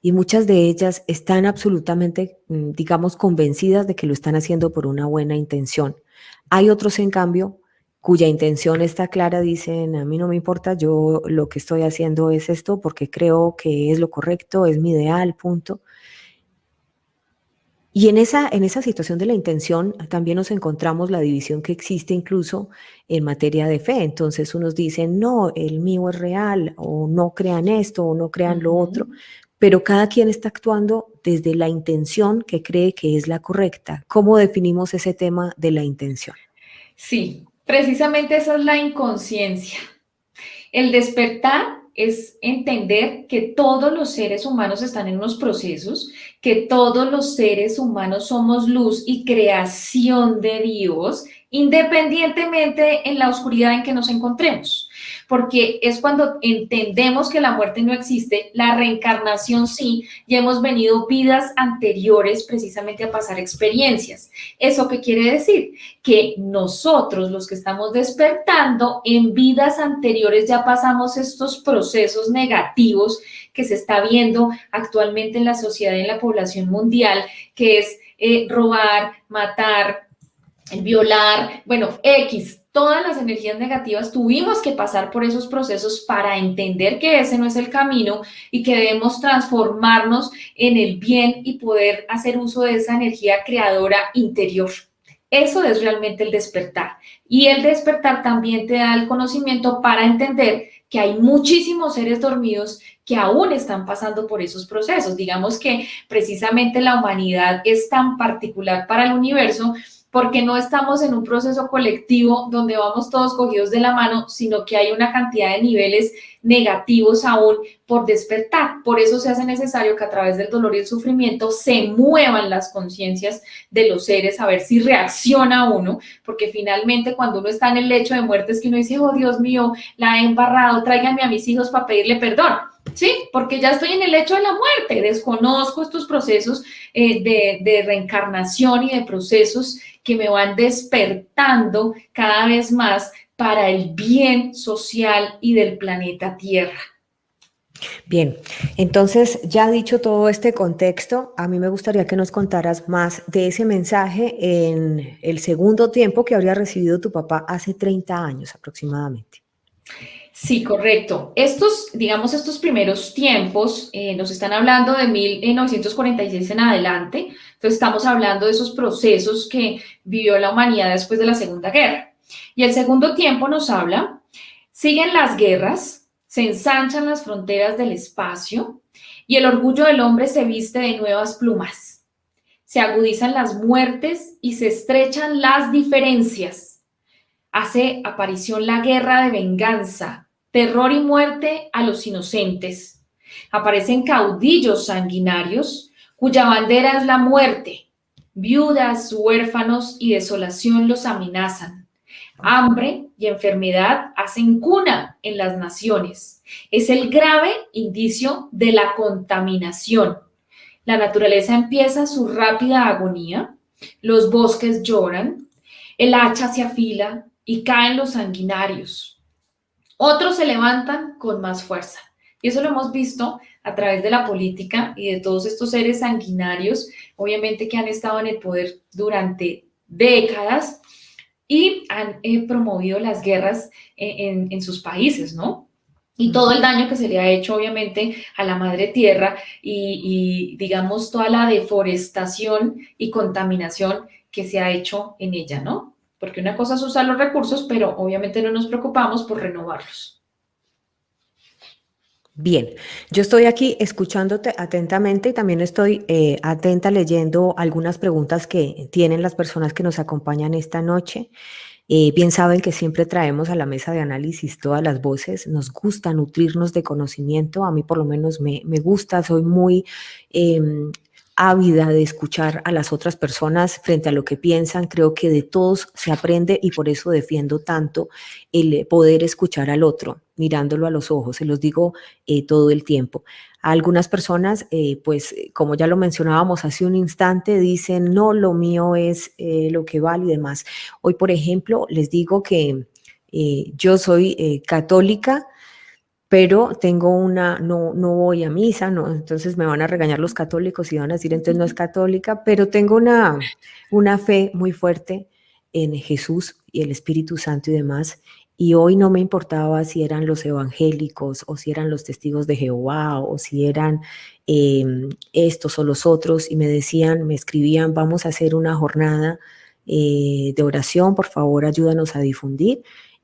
Speaker 5: y muchas de ellas están absolutamente, digamos, convencidas de que lo están haciendo por una buena intención. Hay otros, en cambio, cuya intención está clara, dicen, a mí no me importa, yo lo que estoy haciendo es esto porque creo que es lo correcto, es mi ideal, punto. Y en esa situación de la intención también nos encontramos la división que existe incluso en materia de fe. Entonces unos dicen, no, el mío es real, o no crean esto, o no crean lo otro, pero cada quien está actuando desde la intención que cree que es la correcta. ¿Cómo definimos ese tema de la intención?
Speaker 6: Sí, precisamente esa es la inconsciencia. El despertar es entender que todos los seres humanos están en unos procesos, que todos los seres humanos somos luz y creación de Dios, independientemente en la oscuridad en que nos encontremos. Porque es cuando entendemos que la muerte no existe, la reencarnación sí, y hemos venido vidas anteriores precisamente a pasar experiencias. ¿Eso qué quiere decir? Que nosotros, los que estamos despertando, en vidas anteriores ya pasamos estos procesos negativos que se está viendo actualmente en la sociedad y en la población mundial, que es robar, matar, violar, bueno, X, todas las energías negativas. Tuvimos que pasar por esos procesos para entender que ese no es el camino y que debemos transformarnos en el bien y poder hacer uso de esa energía creadora interior. Eso es realmente el despertar. Y el despertar también te da el conocimiento para entender que hay muchísimos seres dormidos que aún están pasando por esos procesos. Digamos que precisamente la humanidad es tan particular para el universo porque no estamos en un proceso colectivo donde vamos todos cogidos de la mano, sino que hay una cantidad de niveles negativos aún por despertar. Por eso se hace necesario que a través del dolor y el sufrimiento se muevan las conciencias de los seres, a ver si reacciona uno, porque finalmente cuando uno está en el lecho de muerte es que uno dice, oh Dios mío, la he embarrado, tráiganme a mis hijos para pedirle perdón. Sí, porque ya estoy en el lecho de la muerte, desconozco estos procesos de reencarnación y de procesos que me van despertando cada vez más para el bien social y del planeta Tierra.
Speaker 5: Bien, entonces ya dicho todo este contexto, a mí me gustaría que nos contaras más de ese mensaje en el segundo tiempo que habría recibido tu papá hace 30 años aproximadamente.
Speaker 6: Sí, correcto. Digamos, estos primeros tiempos nos están hablando de 1946 en adelante. Entonces estamos hablando de esos procesos que vivió la humanidad después de la Segunda Guerra. Y el segundo tiempo nos habla, siguen las guerras, se ensanchan las fronteras del espacio y el orgullo del hombre se viste de nuevas plumas. Se agudizan las muertes y se estrechan las diferencias. Hace aparición la guerra de venganza, terror y muerte a los inocentes. Aparecen caudillos sanguinarios cuya bandera es la muerte. Viudas, huérfanos y desolación los amenazan. Hambre y enfermedad hacen cuna en las naciones. Es el grave indicio de la contaminación. La naturaleza empieza su rápida agonía. Los bosques lloran. El hacha se afila y caen los sanguinarios. Otros se levantan con más fuerza. Y eso lo hemos visto a través de la política y de todos estos seres sanguinarios, obviamente que han estado en el poder durante décadas y han promovido las guerras en sus países, ¿no? Y todo el daño que se le ha hecho, obviamente, a la madre tierra y digamos, toda la deforestación y contaminación que se ha hecho en ella, ¿no? Porque una cosa es usar los recursos, pero obviamente no nos preocupamos por renovarlos.
Speaker 5: Bien, yo estoy aquí escuchándote atentamente y también estoy atenta leyendo algunas preguntas que tienen las personas que nos acompañan esta noche. Bien saben que siempre traemos a la mesa de análisis todas las voces, nos gusta nutrirnos de conocimiento, a mí por lo menos me gusta, soy muy ávida de escuchar a las otras personas frente a lo que piensan, creo que de todos se aprende y por eso defiendo tanto el poder escuchar al otro, mirándolo a los ojos, se los digo todo el tiempo. A algunas personas, pues como ya lo mencionábamos hace un instante, dicen, no, lo mío es lo que vale y demás. Hoy, por ejemplo, les digo que yo soy católica, pero no voy a misa, no, entonces me van a regañar los católicos y van a decir, entonces no es católica, pero tengo una fe muy fuerte en Jesús y el Espíritu Santo y demás, Y hoy no me importaba si eran los evangélicos o si eran los testigos de Jehová o si eran estos o los otros, y me decían, me escribían, vamos a hacer una jornada de oración, por favor ayúdanos a difundir.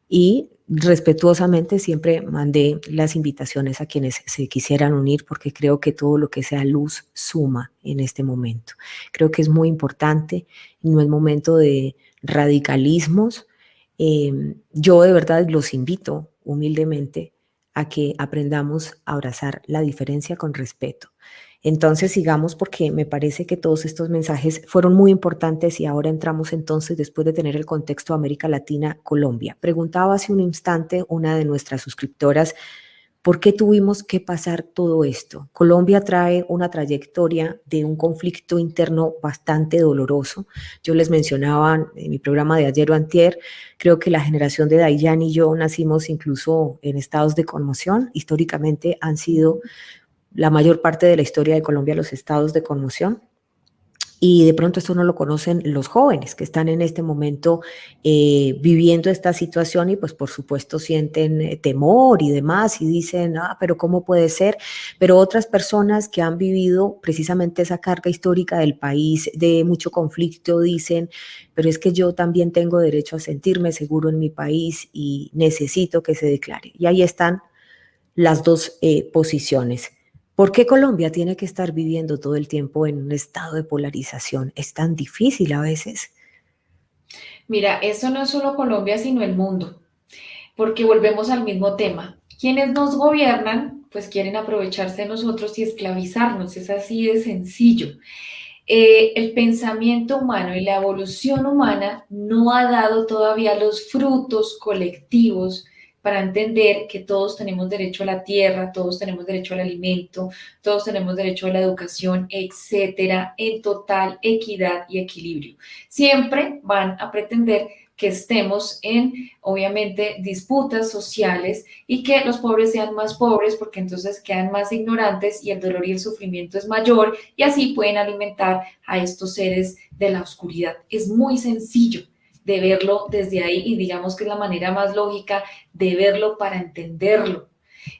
Speaker 5: Y respetuosamente siempre mandé las invitaciones a quienes se quisieran unir, porque creo que todo lo que sea luz suma en este momento. Creo que es muy importante, no es momento de radicalismos. Yo de verdad los invito humildemente a que aprendamos a abrazar la diferencia con respeto. Entonces sigamos, porque me parece que todos estos mensajes fueron muy importantes, y ahora entramos entonces, después de tener el contexto de América Latina, Colombia. Preguntaba hace un instante una de nuestras suscriptoras, ¿por qué tuvimos que pasar todo esto? Colombia trae una trayectoria de un conflicto interno bastante doloroso. Yo les mencionaba en mi programa de ayer o antier, creo que la generación de Dayan y yo nacimos incluso en estados de conmoción. Históricamente han sido la mayor parte de la historia de Colombia los estados de conmoción. Y de pronto esto no lo conocen los jóvenes que están en este momento viviendo esta situación, y pues por supuesto sienten temor y demás y dicen, pero ¿cómo puede ser? Pero otras personas que han vivido precisamente esa carga histórica del país de mucho conflicto dicen, pero es que yo también tengo derecho a sentirme seguro en mi país y necesito que se declare. Y ahí están las dos posiciones. ¿Por qué Colombia tiene que estar viviendo todo el tiempo en un estado de polarización? Es tan difícil a veces.
Speaker 6: Mira, eso no es solo Colombia, sino el mundo, porque volvemos al mismo tema. Quienes nos gobiernan, pues quieren aprovecharse de nosotros y esclavizarnos, es así de sencillo. El pensamiento humano y la evolución humana no ha dado todavía los frutos colectivos para entender que todos tenemos derecho a la tierra, todos tenemos derecho al alimento, todos tenemos derecho a la educación, etcétera, en total equidad y equilibrio. Siempre van a pretender que estemos en, obviamente, disputas sociales y que los pobres sean más pobres, porque entonces quedan más ignorantes y el dolor y el sufrimiento es mayor, y así pueden alimentar a estos seres de la oscuridad. Es muy sencillo de verlo desde ahí, y digamos que es la manera más lógica de verlo para entenderlo.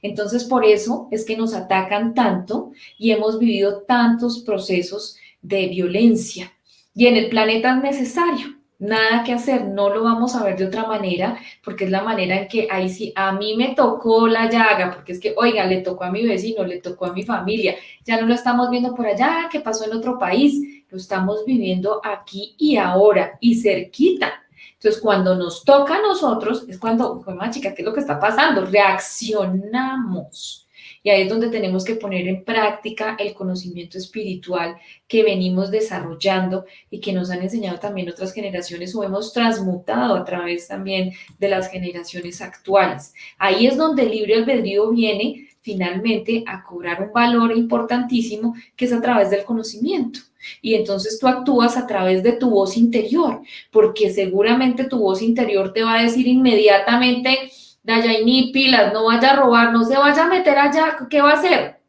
Speaker 6: Entonces, por eso es que nos atacan tanto y hemos vivido tantos procesos de violencia. Y en el planeta es necesario, nada que hacer, no lo vamos a ver de otra manera, porque es la manera en que ahí sí, a mí me tocó la llaga, porque es que, oiga, le tocó a mi vecino, le tocó a mi familia, ya no lo estamos viendo por allá, que pasó en otro país, lo estamos viviendo aquí y ahora, y cerquita. Entonces, cuando nos toca a nosotros, es cuando, más chica, ¿qué es lo que está pasando? Reaccionamos. Y ahí es donde tenemos que poner en práctica el conocimiento espiritual que venimos desarrollando y que nos han enseñado también otras generaciones o hemos transmutado a través también de las generaciones actuales. Ahí es donde el libre albedrío viene finalmente a cobrar un valor importantísimo, que es a través del conocimiento. Y entonces tú actúas a través de tu voz interior, porque seguramente tu voz interior te va a decir inmediatamente, Dayaini, pilas, no vaya a robar, no se vaya a meter allá, ¿qué va a hacer?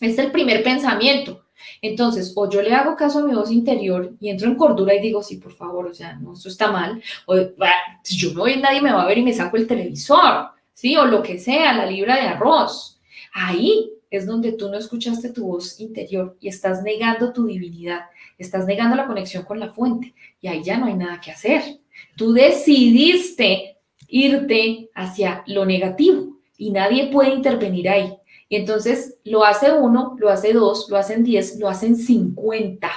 Speaker 6: Es el primer pensamiento. Entonces, o yo le hago caso a mi voz interior y entro en cordura y digo, sí, por favor, o sea, no, esto está mal, o si yo me voy, nadie me va a ver y me saco el televisor, ¿sí? O lo que sea, la libra de arroz. Ahí es donde tú no escuchaste tu voz interior y estás negando tu divinidad, estás negando la conexión con la fuente, y ahí ya no hay nada que hacer. Tú decidiste irte hacia lo negativo y nadie puede intervenir ahí. Y entonces lo hace uno, lo hace dos, lo hacen 10, lo hacen 50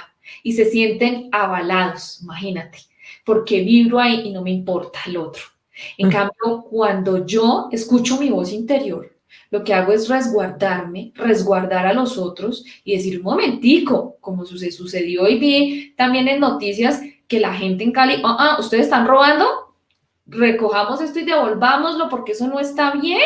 Speaker 6: y se sienten avalados, imagínate, porque vibro ahí y no me importa el otro. En cambio, cuando yo escucho mi voz interior, lo que hago es resguardarme, resguardar a los otros y decir, un momentico, como sucedió y vi también en noticias que la gente en Cali, ¿ustedes están robando? Recojamos esto y devolvámoslo porque eso no está bien.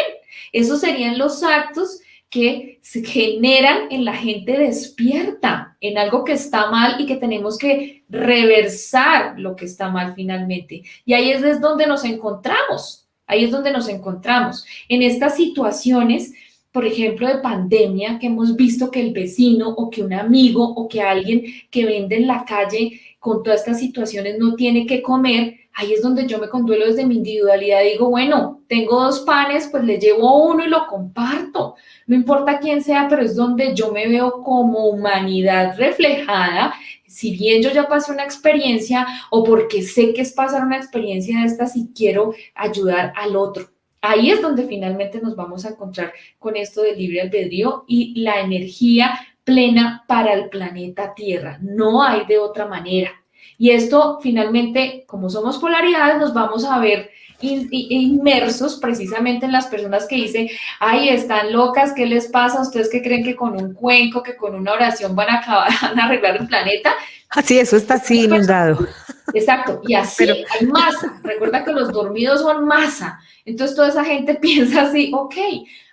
Speaker 6: Esos serían los actos que se generan en la gente despierta, en algo que está mal y que tenemos que reversar lo que está mal finalmente. Y ahí es donde nos encontramos. Ahí es donde nos encontramos. En estas situaciones, por ejemplo, de pandemia, que hemos visto que el vecino o que un amigo o que alguien que vende en la calle con todas estas situaciones no tiene que comer, ahí es donde yo me conduelo desde mi individualidad. Digo, bueno, tengo 2 panes, pues le llevo uno y lo comparto. No importa quién sea, pero es donde yo me veo como humanidad reflejada. Si bien yo ya pasé una experiencia o porque sé que es pasar una experiencia de estas y quiero ayudar al otro. Ahí es donde finalmente nos vamos a encontrar con esto del libre albedrío y la energía plena para el planeta Tierra. No hay de otra manera. Y esto finalmente, como somos polaridades, nos vamos a ver inmersos precisamente en las personas que dicen, ay, están locas, ¿qué les pasa? ¿Ustedes qué creen que con un cuenco, que con una oración van a acabar, van a arreglar el planeta?
Speaker 5: Así, eso está así inundado.
Speaker 6: Exacto, y así
Speaker 5: Pero,
Speaker 6: hay masa. Recuerda que los dormidos son masa. Entonces toda esa gente piensa así, ok,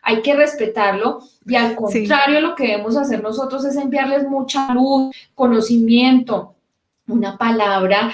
Speaker 6: hay que respetarlo y al
Speaker 5: sí.
Speaker 6: contrario lo que debemos hacer nosotros es enviarles mucha luz, conocimiento, una palabra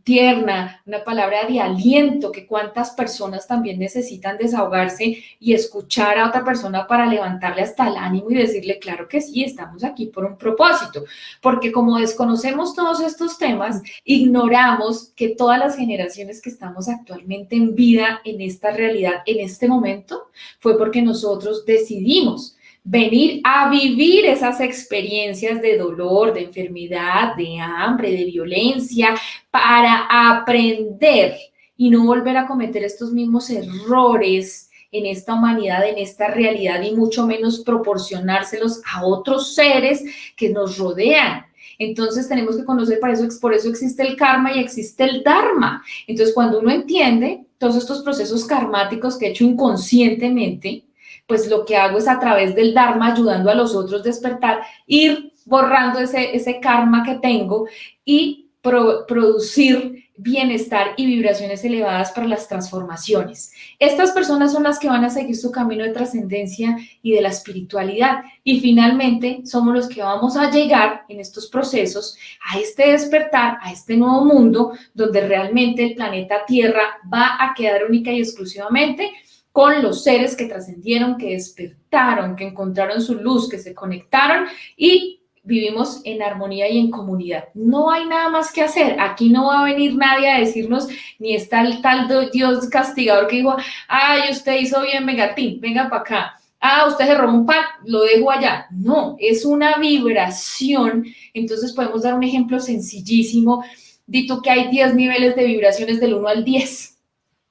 Speaker 6: tierna, una palabra de aliento, que cuántas personas también necesitan desahogarse y escuchar a otra persona para levantarle hasta el ánimo y decirle, claro que sí, estamos aquí por un propósito, porque como desconocemos todos estos temas, ignoramos que todas las generaciones que estamos actualmente en vida, en esta realidad, en este momento, fue porque nosotros decidimos venir a vivir esas experiencias de dolor, de enfermedad, de hambre, de violencia, para aprender y no volver a cometer estos mismos errores en esta humanidad, en esta realidad y mucho menos proporcionárselos a otros seres que nos rodean. Entonces tenemos que conocer, por eso existe el karma y existe el dharma. Entonces cuando uno entiende todos estos procesos karmáticos que he hecho inconscientemente, pues lo que hago es a través del Dharma, ayudando a los otros a despertar, ir borrando ese karma que tengo y producir bienestar y vibraciones elevadas para las transformaciones. Estas personas son las que van a seguir su camino de trascendencia y de la espiritualidad. Y finalmente somos los que vamos a llegar en estos procesos a este despertar, a este nuevo mundo, donde realmente el planeta Tierra va a quedar única y exclusivamente con los seres que trascendieron, que despertaron, que encontraron su luz, que se conectaron y vivimos en armonía y en comunidad. No hay nada más que hacer. Aquí no va a venir nadie a decirnos, ni está el tal Dios castigador que dijo, ay, usted hizo bien, venga, venga para acá. Ah, usted se robó un pan, lo dejo allá. No, es una vibración. Entonces podemos dar un ejemplo sencillísimo. Di tú que hay 10 niveles de vibraciones del 1 al 10.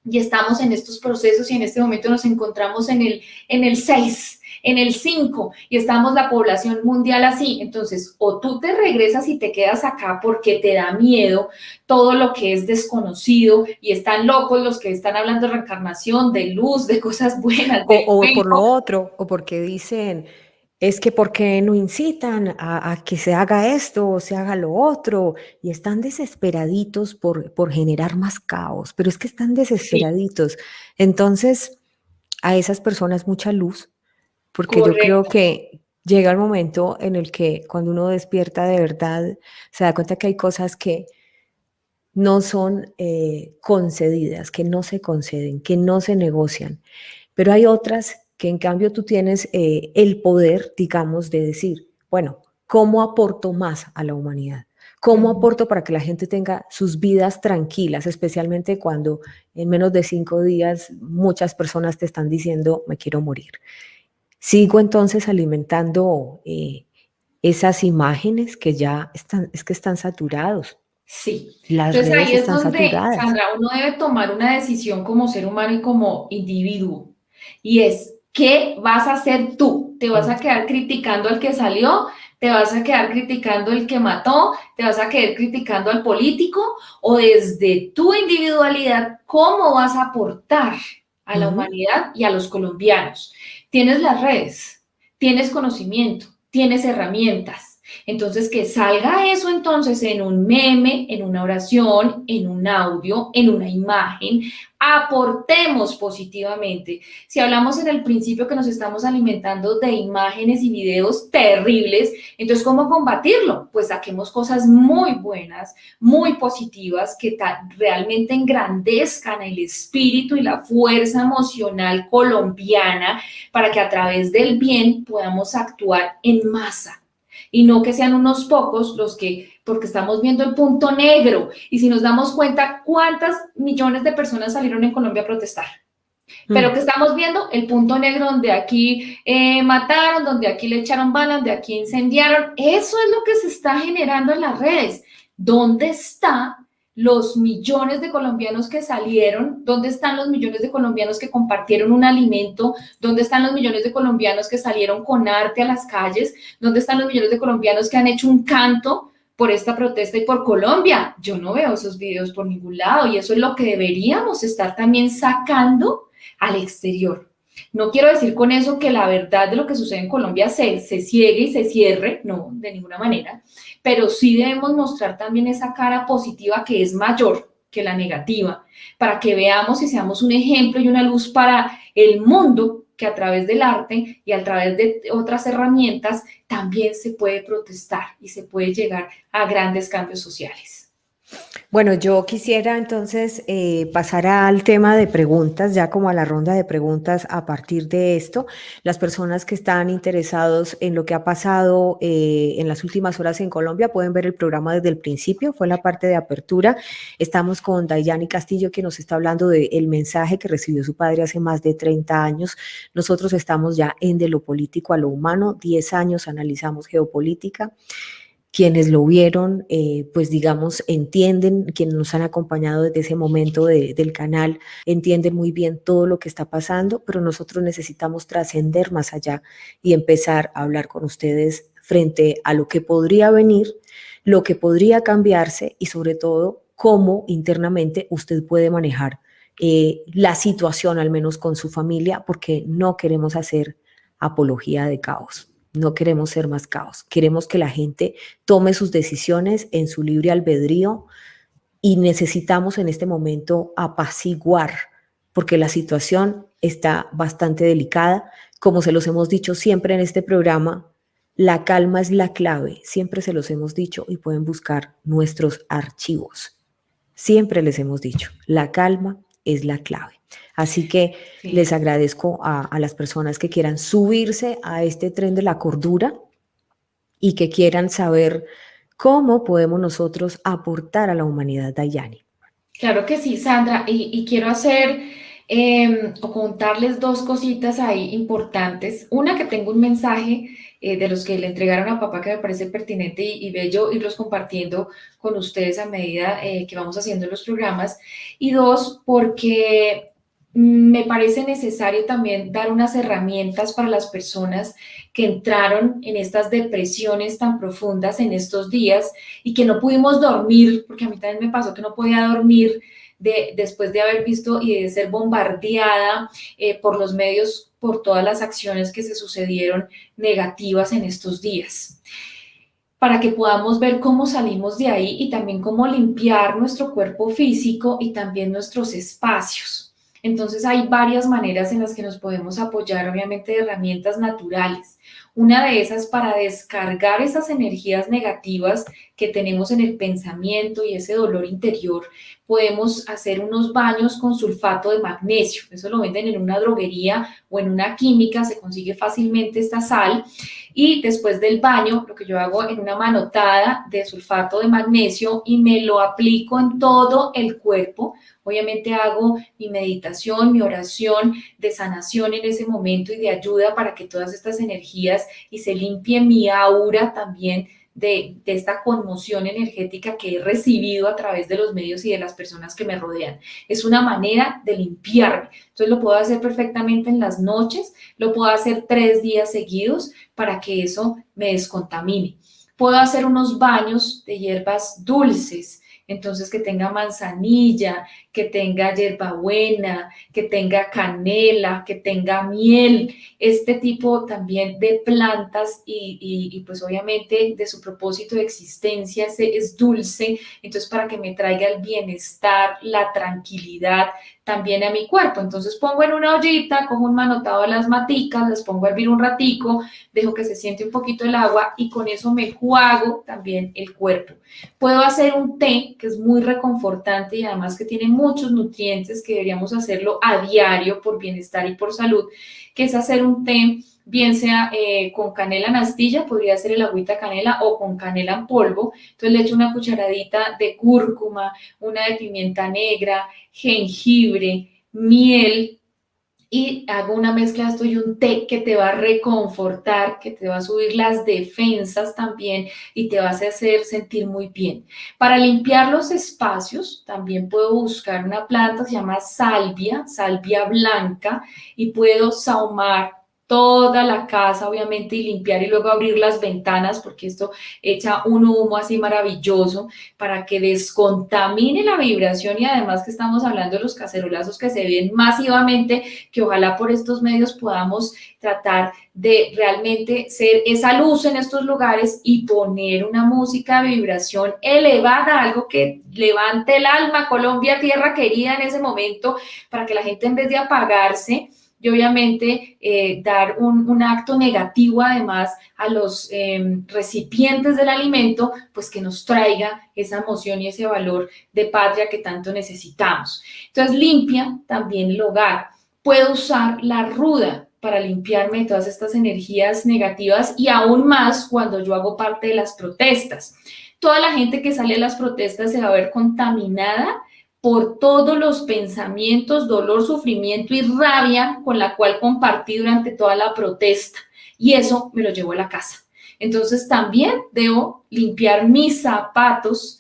Speaker 6: Y estamos en estos procesos y en este momento nos encontramos en el 6, en el 5 y estamos la población mundial así. Entonces, o tú te regresas y te quedas acá porque te da miedo todo lo que es desconocido y están locos los que están hablando de reencarnación, de luz, de cosas buenas.
Speaker 5: O por lo otro, o porque dicen, es que ¿por qué no incitan a que se haga esto o se haga lo otro? Y están desesperaditos por generar más caos, pero es que están desesperaditos. Sí. Entonces, a esas personas mucha luz, porque correcto. Yo creo que llega el momento en el que cuando uno despierta de verdad, se da cuenta que hay cosas que no son concedidas, que no se conceden, que no se negocian, pero hay otras que en cambio tú tienes el poder, digamos, de decir, bueno, ¿cómo aporto más a la humanidad? ¿Cómo aporto para que la gente tenga sus vidas tranquilas, especialmente cuando en menos de 5 días muchas personas te están diciendo, me quiero morir? Sigo entonces alimentando esas imágenes que ya están saturados.
Speaker 6: Sí.
Speaker 5: Las
Speaker 6: Entonces
Speaker 5: redes
Speaker 6: ahí es
Speaker 5: están
Speaker 6: donde,
Speaker 5: saturadas.
Speaker 6: Sandra, uno debe tomar una decisión como ser humano y como individuo. Y es, ¿qué vas a hacer tú? ¿Te vas a quedar criticando al que salió? ¿Te vas a quedar criticando al que mató? ¿Te vas a quedar criticando al político? ¿O desde tu individualidad, cómo vas a aportar a la humanidad y a los colombianos? Tienes las redes, tienes conocimiento, tienes herramientas. Entonces, que salga eso entonces en un meme, en una oración, en un audio, en una imagen, aportemos positivamente. Si hablamos en el principio que nos estamos alimentando de imágenes y videos terribles, entonces, ¿cómo combatirlo? Pues saquemos cosas muy buenas, muy positivas, que realmente engrandezcan el espíritu y la fuerza emocional colombiana para que a través del bien podamos actuar en masa. y no que sean unos pocos los que, porque estamos viendo el punto negro, y si nos damos cuenta cuántas millones de personas salieron en Colombia a protestar. Pero que estamos viendo el punto negro donde aquí mataron, donde aquí le echaron balas, donde aquí incendiaron. Eso es lo que se está generando en las redes. ¿Dónde están los millones de colombianos que salieron? ¿Dónde están los millones de colombianos que compartieron un alimento? ¿Dónde están los millones de colombianos que salieron con arte a las calles? ¿Dónde están los millones de colombianos que han hecho un canto por esta protesta y por Colombia? Yo no veo esos videos por ningún lado, y eso es lo que deberíamos estar también sacando al exterior. No quiero decir con eso que la verdad de lo que sucede en Colombia se ciegue y se cierre, no, de ninguna manera, pero sí debemos mostrar también esa cara positiva que es mayor que la negativa, para que veamos y seamos un ejemplo y una luz para el mundo, que a través del arte y a través de otras herramientas también se puede protestar y se puede llegar a grandes cambios sociales.
Speaker 5: Bueno, yo quisiera entonces pasar al tema de preguntas, ya como a la ronda de preguntas a partir de esto. Las personas que están interesados en lo que ha pasado en las últimas horas en Colombia pueden ver el programa desde el principio, fue la parte de apertura. Estamos con Dayani Castillo, que nos está hablando del mensaje que recibió su padre hace más de 30 años. Nosotros estamos ya en De lo político a lo humano, 10 años analizamos geopolítica. Quienes lo vieron, pues digamos, entienden, quienes nos han acompañado desde ese momento del canal, entienden muy bien todo lo que está pasando, pero nosotros necesitamos trascender más allá y empezar a hablar con ustedes frente a lo que podría venir, lo que podría cambiarse y sobre todo cómo internamente usted puede manejar la situación, al menos con su familia, porque no queremos hacer apología de caos. No queremos ser más caos, queremos que la gente tome sus decisiones en su libre albedrío y necesitamos en este momento apaciguar, porque la situación está bastante delicada. Como se los hemos dicho siempre en este programa, la calma es la clave, siempre se los hemos dicho y pueden buscar nuestros archivos. Siempre les hemos dicho, la calma es la clave. Así que sí, les agradezco a las personas que quieran subirse a este tren de la cordura y que quieran saber cómo podemos nosotros aportar a la humanidad, Dayani.
Speaker 6: Claro que sí, Sandra, y quiero hacer o contarles dos cositas ahí importantes. Una, que tengo un mensaje de los que le entregaron a papá que me parece pertinente y bello irlos compartiendo con ustedes a medida que vamos haciendo los programas. Y dos, porque me parece necesario también dar unas herramientas para las personas que entraron en estas depresiones tan profundas en estos días y que no pudimos dormir, porque a mí también me pasó que no podía dormir después de haber visto y de ser bombardeada por los medios, por todas las acciones que se sucedieron negativas en estos días, para que podamos ver cómo salimos de ahí y también cómo limpiar nuestro cuerpo físico y también nuestros espacios. Entonces hay varias maneras en las que nos podemos apoyar, obviamente de herramientas naturales. Una de esas, para descargar esas energías negativas que tenemos en el pensamiento y ese dolor interior, podemos hacer unos baños con sulfato de magnesio. Eso lo venden en una droguería o en una química, se consigue fácilmente esta sal. Y después del baño, lo que yo hago en una manotada de sulfato de magnesio y me lo aplico en todo el cuerpo. Obviamente hago mi meditación, mi oración de sanación en ese momento y de ayuda para que todas estas energías y se limpie mi aura también de esta conmoción energética que he recibido a través de los medios y de las personas que me rodean. Es una manera de limpiarme. Entonces lo puedo hacer perfectamente en las noches, lo puedo hacer 3 días seguidos para que eso me descontamine. Puedo hacer unos baños de hierbas dulces, entonces que tenga manzanilla, que tenga hierbabuena, que tenga canela, que tenga miel, este tipo también de plantas y pues obviamente de su propósito de existencia es dulce, entonces para que me traiga el bienestar, la tranquilidad también a mi cuerpo. Entonces pongo en una ollita, cojo un manotado de las maticas, las pongo a hervir un ratico, dejo que se siente un poquito el agua y con eso me enjuago también el cuerpo. Puedo hacer un té que es muy reconfortante y además que tiene muchos nutrientes, que deberíamos hacerlo a diario por bienestar y por salud, que es hacer un té bien sea con canela en astilla, podría ser el agüita canela o con canela en polvo. Entonces le echo una cucharadita de cúrcuma, una de pimienta negra, jengibre, miel, y hago una mezcla de esto y un té que te va a reconfortar, que te va a subir las defensas también y te vas a hacer sentir muy bien. Para limpiar los espacios también puedo buscar una planta que se llama salvia blanca, y puedo sahumar toda la casa, obviamente, y limpiar y luego abrir las ventanas, porque esto echa un humo así maravilloso para que descontamine la vibración, y además que estamos hablando de los cacerolazos que se ven masivamente, que ojalá por estos medios podamos tratar de realmente ser esa luz en estos lugares y poner una música de vibración elevada, algo que levante el alma, Colombia, tierra querida, en ese momento, para que la gente, en vez de apagarse, y obviamente dar un acto negativo además a los recipientes del alimento, pues que nos traiga esa emoción y ese valor de patria que tanto necesitamos. Entonces limpia también el hogar. Puedo usar la ruda para limpiarme de todas estas energías negativas, y aún más cuando yo hago parte de las protestas. Toda la gente que sale a las protestas se va a ver contaminada por todos los pensamientos, dolor, sufrimiento y rabia con la cual compartí durante toda la protesta, y eso me lo llevo a la casa. Entonces también debo limpiar mis zapatos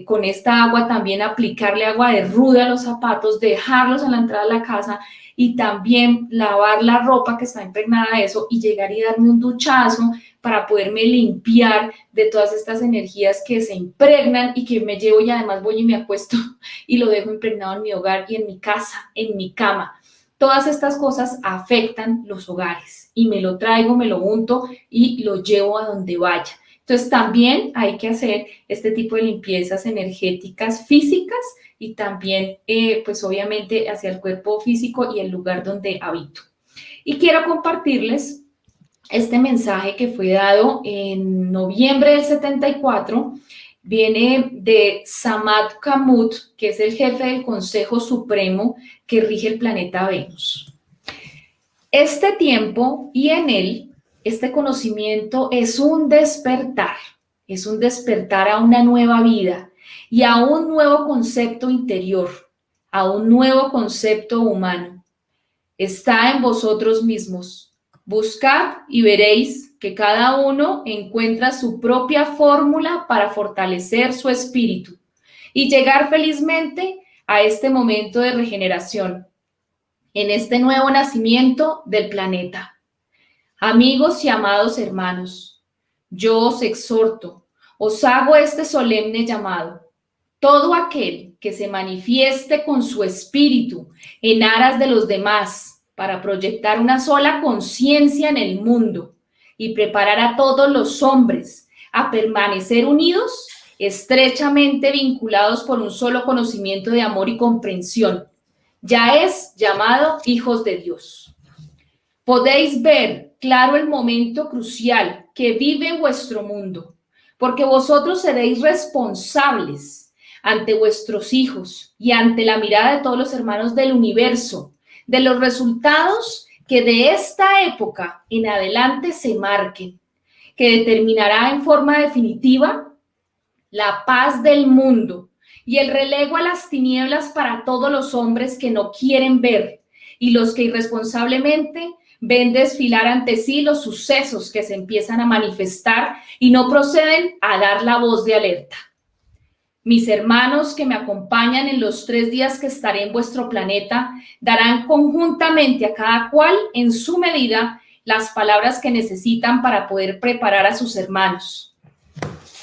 Speaker 6: con esta agua, también aplicarle agua de ruda a los zapatos, dejarlos en la entrada de la casa, y también lavar la ropa que está impregnada de eso, y llegar y darme un duchazo para poderme limpiar de todas estas energías que se impregnan y que me llevo, y además voy y me acuesto y lo dejo impregnado en mi hogar y en mi casa, en mi cama. Todas estas cosas afectan los hogares, y me lo traigo, me lo unto y lo llevo a donde vaya. Entonces también hay que hacer este tipo de limpiezas energéticas físicas, y también pues obviamente hacia el cuerpo físico y el lugar donde habito. Y quiero compartirles este mensaje que fue dado en noviembre del 74, viene de Samat Kamut, que es el jefe del Consejo Supremo que rige el planeta Venus. Este tiempo y en él, este conocimiento es un despertar a una nueva vida y a un nuevo concepto interior, a un nuevo concepto humano. Está en vosotros mismos. Buscad y veréis que cada uno encuentra su propia fórmula para fortalecer su espíritu y llegar felizmente a este momento de regeneración, en este nuevo nacimiento del planeta. Amigos y amados hermanos, yo os exhorto, os hago este solemne llamado. Todo aquel que se manifieste con su espíritu en aras de los demás, para proyectar una sola conciencia en el mundo y preparar a todos los hombres a permanecer unidos, estrechamente vinculados por un solo conocimiento de amor y comprensión, ya es llamado hijos de Dios. Podéis ver claro el momento crucial que vive vuestro mundo, porque vosotros seréis responsables ante vuestros hijos y ante la mirada de todos los hermanos del universo, de los resultados que de esta época en adelante se marquen, que determinará en forma definitiva la paz del mundo y el relego a las tinieblas para todos los hombres que no quieren ver y los que irresponsablemente ven desfilar ante sí los sucesos que se empiezan a manifestar y no proceden a dar la voz de alerta. Mis hermanos que me acompañan en los 3 días que estaré en vuestro planeta darán conjuntamente a cada cual en su medida las palabras que necesitan para poder preparar a sus hermanos.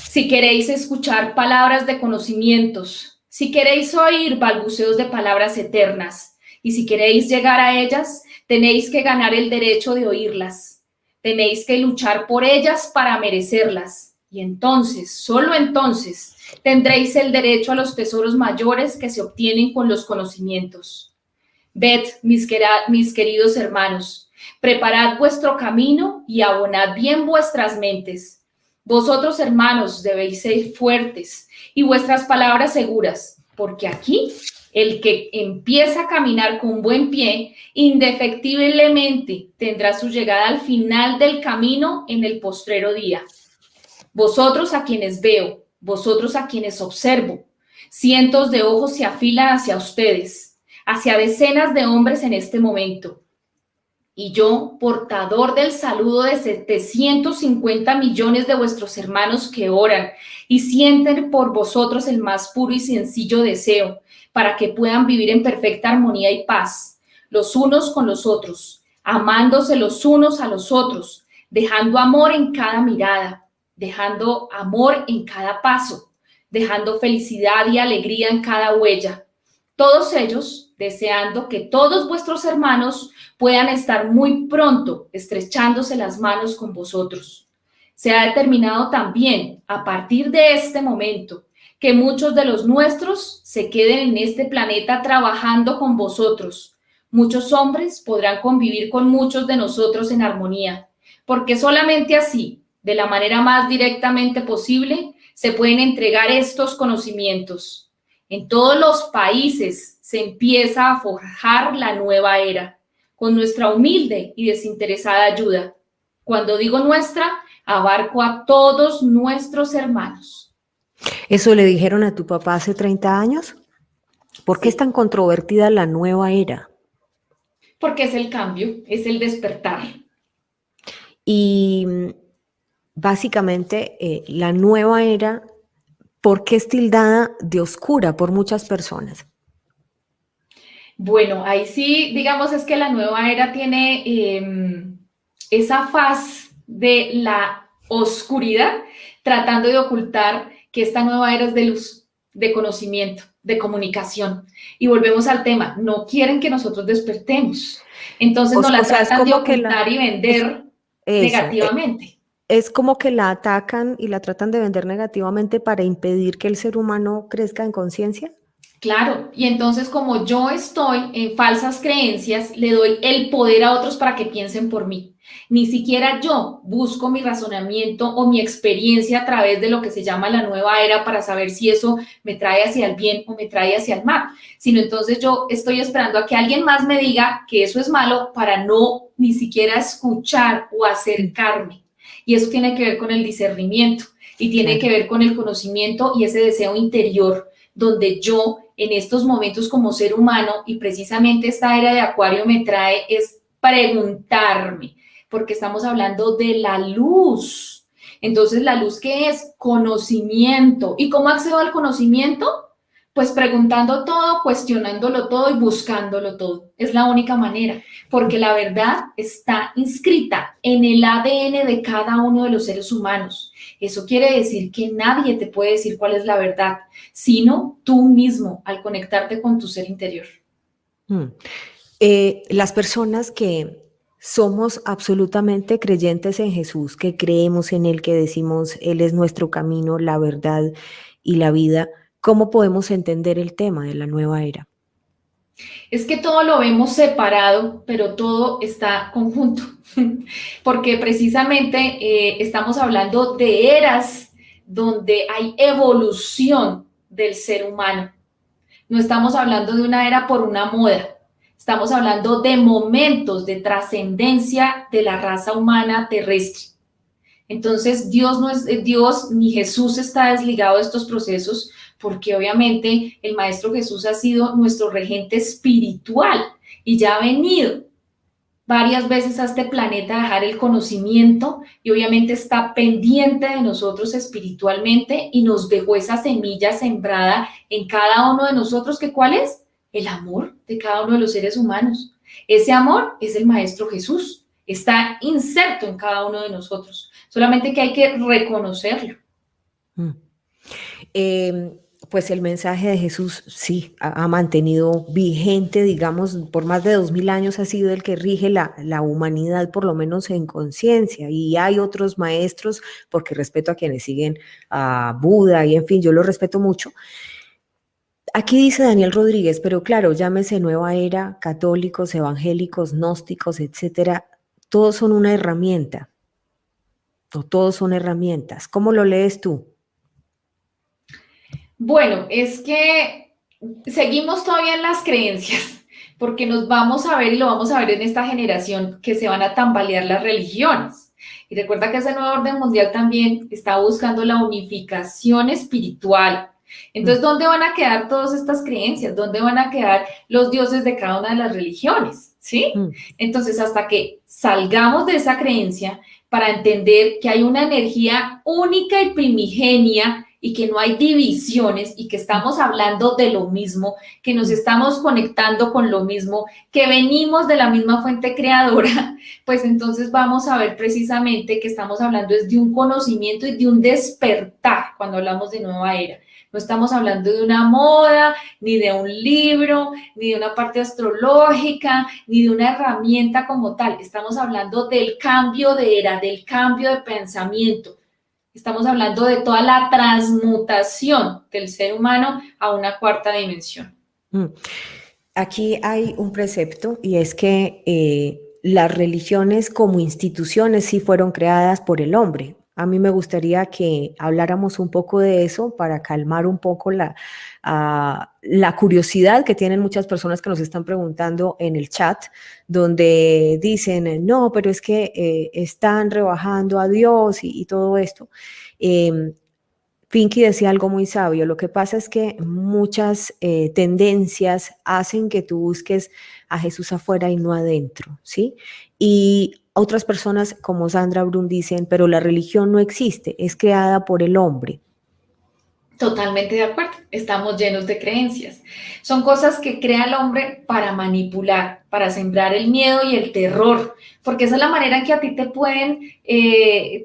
Speaker 6: Si queréis escuchar palabras de conocimientos, si queréis oír balbuceos de palabras eternas, y si queréis llegar a ellas, tenéis que ganar el derecho de oírlas. Tenéis que luchar por ellas para merecerlas. Y entonces, solo entonces, tendréis el derecho a los tesoros mayores que se obtienen con los conocimientos. Ved, mis queridos hermanos, preparad vuestro camino y abonad bien vuestras mentes. Vosotros, hermanos, debéis ser fuertes y vuestras palabras seguras, porque aquí El que empieza a caminar con buen pie, indefectiblemente tendrá su llegada al final del camino en el postrero día. Vosotros a quienes veo, vosotros a quienes observo, cientos de ojos se afilan hacia ustedes, hacia decenas de hombres en este momento. Y yo, portador del saludo de 750 millones de vuestros hermanos que oran y sienten por vosotros el más puro y sencillo deseo, para que puedan vivir en perfecta armonía y paz, los unos con los otros, amándose los unos a los otros, dejando amor en cada mirada, dejando amor en cada paso, dejando felicidad y alegría en cada huella. Todos ellos deseando que todos vuestros hermanos puedan estar muy pronto estrechándose las manos con vosotros. Se ha determinado también, a partir de este momento, que muchos de los nuestros se queden en este planeta trabajando con vosotros. Muchos hombres podrán convivir con muchos de nosotros en armonía, porque solamente así, de la manera más directamente posible, se pueden entregar estos conocimientos. En todos los países se empieza a forjar la nueva era, con nuestra humilde y desinteresada ayuda. Cuando digo nuestra, abarco a todos nuestros hermanos.
Speaker 5: ¿Eso le dijeron a tu papá hace 30 años? ¿Por qué es tan controvertida la nueva era?
Speaker 6: Porque es el cambio, es el despertar.
Speaker 5: Y básicamente la nueva era, ¿por qué es tildada de oscura por muchas personas?
Speaker 6: Bueno, ahí sí, digamos, es que la nueva era tiene esa faz de la oscuridad, tratando de ocultar que esta nueva era es de luz, de conocimiento, de comunicación. Y volvemos al tema, no quieren que nosotros despertemos. Entonces nos la tratan de ocultar y vender negativamente.
Speaker 5: Es como que la atacan y la tratan de vender negativamente para impedir que el ser humano crezca en conciencia.
Speaker 6: Claro, y entonces como yo estoy en falsas creencias, le doy el poder a otros para que piensen por mí. Ni siquiera yo busco mi razonamiento o mi experiencia a través de lo que se llama la nueva era para saber si eso me trae hacia el bien o me trae hacia el mal, sino entonces yo estoy esperando a que alguien más me diga que eso es malo para no ni siquiera escuchar o acercarme. Y eso tiene que ver con el discernimiento y tiene que ver con el conocimiento y ese deseo interior donde yo en estos momentos como ser humano, y precisamente esta era de Acuario me trae es preguntarme, porque estamos hablando de la luz. Entonces, ¿la luz qué es? Conocimiento. ¿Y cómo accedo al conocimiento? Pues preguntando todo, cuestionándolo todo y buscándolo todo. Es la única manera, porque la verdad está inscrita en el ADN de cada uno de los seres humanos. Eso quiere decir que nadie te puede decir cuál es la verdad, sino tú mismo al conectarte con tu ser interior.
Speaker 5: Las personas que somos absolutamente creyentes en Jesús, que creemos en Él, que decimos Él es nuestro camino, la verdad y la vida, ¿cómo podemos entender el tema de la nueva era?
Speaker 6: Es que todo lo vemos separado, pero todo está conjunto, porque precisamente estamos hablando de eras donde hay evolución del ser humano. No estamos hablando de una era por una moda, estamos hablando de momentos de trascendencia de la raza humana terrestre. Entonces, Dios no es Dios ni Jesús está desligado de estos procesos, porque obviamente el Maestro Jesús ha sido nuestro regente espiritual y ya ha venido varias veces a este planeta a dejar el conocimiento y obviamente está pendiente de nosotros espiritualmente y nos dejó esa semilla sembrada en cada uno de nosotros, que ¿cuál es? El amor de cada uno de los seres humanos. Ese amor es el Maestro Jesús, está inserto en cada uno de nosotros, solamente que hay que reconocerlo.
Speaker 5: Pues el mensaje de Jesús sí ha mantenido vigente, digamos, por más de 2000 años ha sido el que rige la humanidad, por lo menos en conciencia, y hay otros maestros, porque respeto a quienes siguen a Buda y en fin, yo lo respeto mucho. Aquí dice Daniel Rodríguez, pero claro, llámese nueva era, católicos, evangélicos, gnósticos, etcétera, todos son una herramienta, o todos son herramientas. ¿Cómo lo lees tú?
Speaker 6: Bueno, es que seguimos todavía en las creencias, porque nos vamos a ver y lo vamos a ver en esta generación que se van a tambalear las religiones. Y recuerda que ese nuevo orden mundial también está buscando la unificación espiritual. Entonces, ¿dónde van a quedar todas estas creencias? ¿Dónde van a quedar los dioses de cada una de las religiones? ¿Sí? Entonces, hasta que salgamos de esa creencia para entender que hay una energía única y primigenia y que no hay divisiones y que estamos hablando de lo mismo, que nos estamos conectando con lo mismo, que venimos de la misma fuente creadora, pues entonces vamos a ver precisamente que estamos hablando es de un conocimiento y de un despertar cuando hablamos de nueva era. No estamos hablando de una moda, ni de un libro, ni de una parte astrológica, ni de una herramienta como tal. Estamos hablando del cambio de era, del cambio de pensamiento. Estamos hablando de toda la transmutación del ser humano a una cuarta dimensión.
Speaker 5: Aquí hay un precepto y es que las religiones como instituciones sí fueron creadas por el hombre. A mí me gustaría que habláramos un poco de eso para calmar un poco la curiosidad que tienen muchas personas que nos están preguntando en el chat, donde dicen, no, pero es que están rebajando a Dios y todo esto. Finky decía algo muy sabio, lo que pasa es que muchas tendencias hacen que tú busques a Jesús afuera y no adentro, ¿sí? Y otras personas como Sandra Brun dicen, pero la religión no existe, es creada por el hombre.
Speaker 6: Totalmente de acuerdo, estamos llenos de creencias. Son cosas que crea el hombre para manipular, para sembrar el miedo y el terror, porque esa es la manera en que a ti te pueden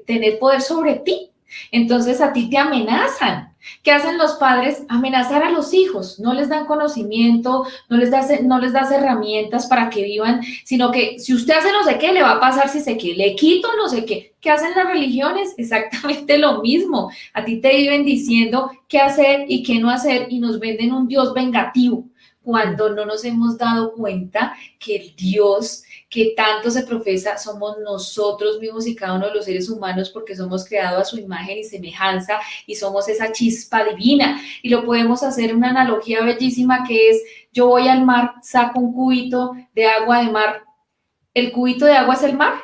Speaker 6: tener poder sobre ti. Entonces a ti te amenazan. ¿Qué hacen los padres? Amenazar a los hijos. No les dan conocimiento, no les das herramientas para que vivan, sino que si usted hace no sé qué, le va a pasar si sé qué, le quito no sé qué. ¿Qué hacen las religiones? Exactamente lo mismo. A ti te viven diciendo qué hacer y qué no hacer y nos venden un Dios vengativo, cuando no nos hemos dado cuenta que el Dios que tanto se profesa somos nosotros mismos y cada uno de los seres humanos, porque somos creados a su imagen y semejanza y somos esa chispa divina. Y lo podemos hacer una analogía bellísima que es, yo voy al mar, saco un cubito de agua de mar. ¿El cubito de agua es el mar?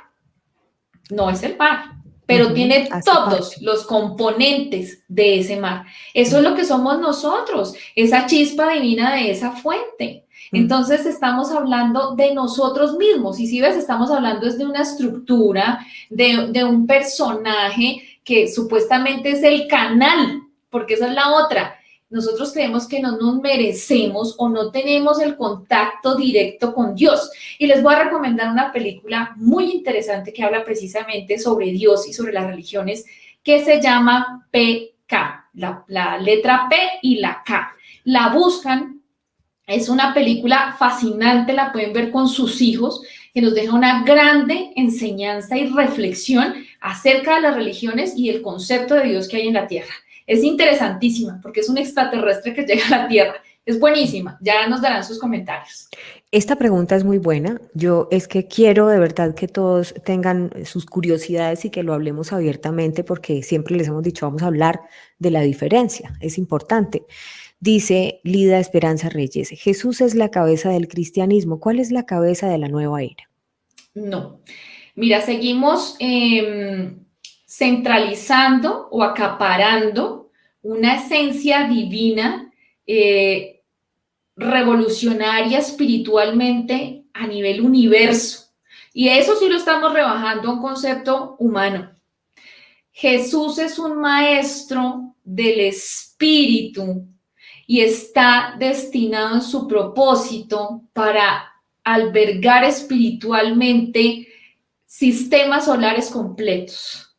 Speaker 6: No es el mar, pero tiene todos los componentes de ese mar. Eso es lo que somos nosotros, esa chispa divina de esa fuente. Entonces estamos hablando de nosotros mismos, y si ves, estamos hablando es de una estructura, de un personaje que supuestamente es el canal, porque esa es la otra. Nosotros creemos que no nos merecemos o no tenemos el contacto directo con Dios. Y les voy a recomendar una película muy interesante que habla precisamente sobre Dios y sobre las religiones, que se llama PK, la letra P y la K. La buscan. Es una película fascinante, la pueden ver con sus hijos, que nos deja una grande enseñanza y reflexión acerca de las religiones y el concepto de Dios que hay en la tierra. Es interesantísima porque es un extraterrestre que llega a la tierra. Es buenísima, ya nos darán sus comentarios.
Speaker 5: Esta pregunta es muy buena. Yo es que quiero de verdad que todos tengan sus curiosidades y que lo hablemos abiertamente, porque siempre les hemos dicho, vamos a hablar de la diferencia, es importante. Dice Lida Esperanza Reyes, Jesús es la cabeza del cristianismo. ¿Cuál es la cabeza de la nueva era?
Speaker 6: No. Mira, seguimos centralizando o acaparando una esencia divina, revolucionaria espiritualmente a nivel universo. Y eso sí lo estamos rebajando a un concepto humano. Jesús es un maestro del espíritu y está destinado en su propósito para albergar espiritualmente sistemas solares completos,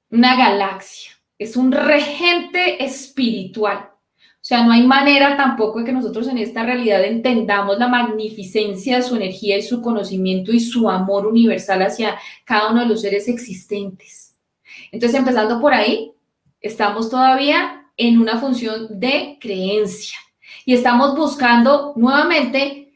Speaker 6: una galaxia. Es un regente espiritual. O sea, no hay manera tampoco de que nosotros en esta realidad entendamos la magnificencia de su energía y su conocimiento y su amor universal hacia cada uno de los seres existentes. Entonces, empezando por ahí, estamos todavía en una función de creencia y estamos buscando nuevamente,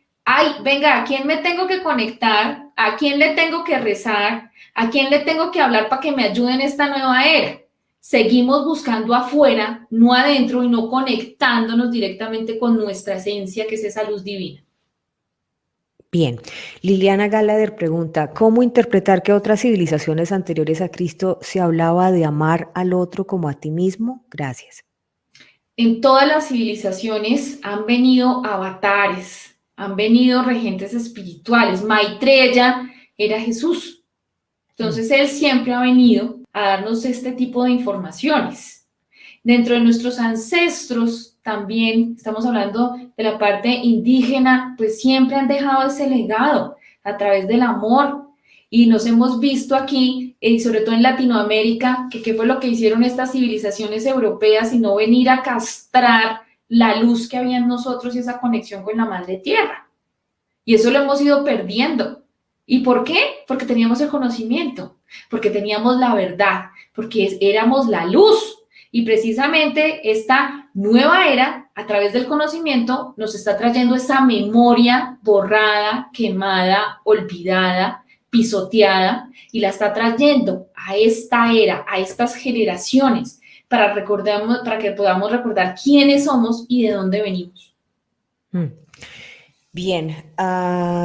Speaker 6: venga, ¿a quién me tengo que conectar? ¿A quién le tengo que rezar? ¿A quién le tengo que hablar para que me ayude en esta nueva era? seguimos buscando afuera, no adentro, y no conectándonos directamente con nuestra esencia, que es esa luz divina.
Speaker 5: Bien, Liliana Gallagher pregunta, ¿cómo interpretar que otras civilizaciones anteriores a Cristo se hablaba de amar al otro como a ti mismo? Gracias.
Speaker 6: En todas las civilizaciones han venido avatares, han venido regentes espirituales. Maitreya era Jesús. Entonces él siempre ha venido a darnos este tipo de informaciones. Dentro de nuestros ancestros también, estamos hablando de la parte indígena, pues siempre han dejado ese legado a través del amor. Y nos hemos visto aquí, sobre todo en Latinoamérica, que qué fue lo que hicieron estas civilizaciones europeas, sino venir a castrar la luz que había en nosotros y esa conexión con la madre tierra. Y eso lo hemos ido perdiendo. ¿Y por qué? Porque teníamos el conocimiento, porque teníamos la verdad, porque éramos la luz. Y precisamente esta nueva era, a través del conocimiento, nos está trayendo esa memoria borrada, quemada, olvidada, pisoteada, y la está trayendo a esta era, a estas generaciones, para que podamos recordar quiénes somos y de dónde venimos.
Speaker 5: Bien,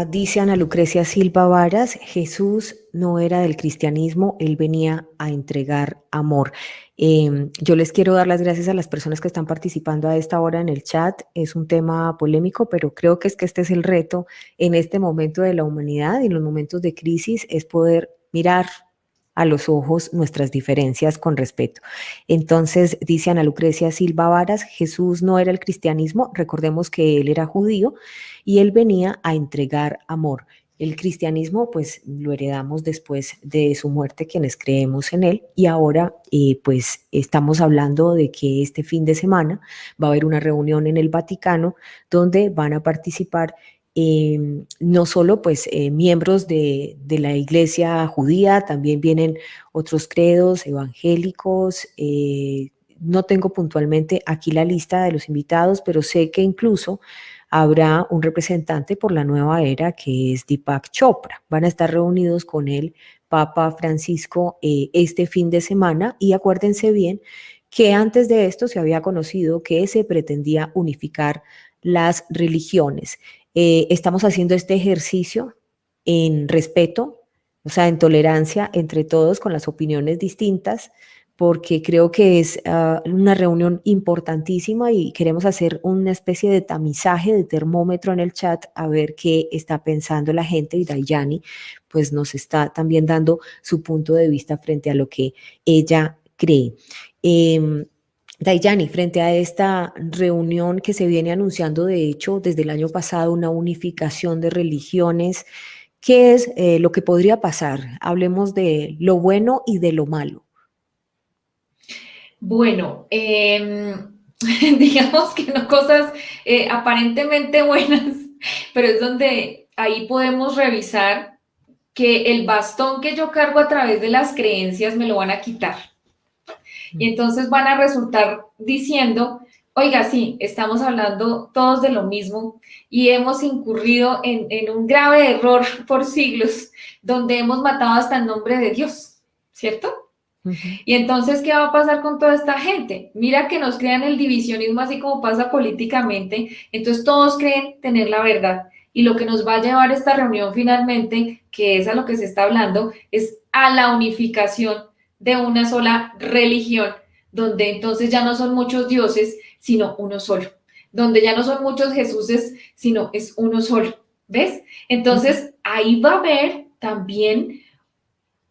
Speaker 5: dice Ana Lucrecia Silva Varas, Jesús no era del cristianismo, él venía a entregar amor. Yo les quiero dar las gracias a las personas que están participando a esta hora en el chat. Es un tema polémico, pero creo que este es el reto en este momento de la humanidad y en los momentos de crisis, es poder mirar a los ojos nuestras diferencias con respeto. Entonces, dice Ana Lucrecia Silva Varas, Jesús no era el cristianismo, recordemos que él era judío y él venía a entregar amor. El cristianismo, pues, lo heredamos después de su muerte, quienes creemos en él, y ahora, pues, estamos hablando de que este fin de semana va a haber una reunión en el Vaticano donde van a participar no solo pues miembros de la iglesia judía, también vienen otros credos evangélicos. No tengo puntualmente aquí la lista de los invitados, pero sé que incluso habrá un representante por la nueva era que es Deepak Chopra. Van a estar reunidos con el Papa Francisco este fin de semana, y acuérdense bien que antes de esto se había conocido que se pretendía unificar las religiones. Estamos haciendo este ejercicio en respeto, o sea, en tolerancia entre todos con las opiniones distintas, porque creo que es una reunión importantísima y queremos hacer una especie de tamizaje, de termómetro en el chat, a ver qué está pensando la gente, y Dayani pues nos está también dando su punto de vista frente a lo que ella cree. Dayani, frente a esta reunión que se viene anunciando, de hecho, desde el año pasado, una unificación de religiones, ¿qué es lo que podría pasar? Hablemos de lo bueno y de lo malo.
Speaker 6: Bueno, digamos que no cosas aparentemente buenas, pero es donde ahí podemos revisar que el bastón que yo cargo a través de las creencias me lo van a quitar. Y entonces van a resultar diciendo, oiga, sí, estamos hablando todos de lo mismo y hemos incurrido en un grave error por siglos, donde hemos matado hasta el nombre de Dios, ¿cierto? Y entonces, ¿qué va a pasar con toda esta gente? Mira que nos crean el divisionismo, así como pasa políticamente, entonces todos creen tener la verdad. Y lo que nos va a llevar esta reunión finalmente, que es a lo que se está hablando, es a la unificación de una sola religión, donde entonces ya no son muchos dioses, sino uno solo, donde ya no son muchos Jesuses, sino es uno solo, ¿ves? Entonces ahí va a haber también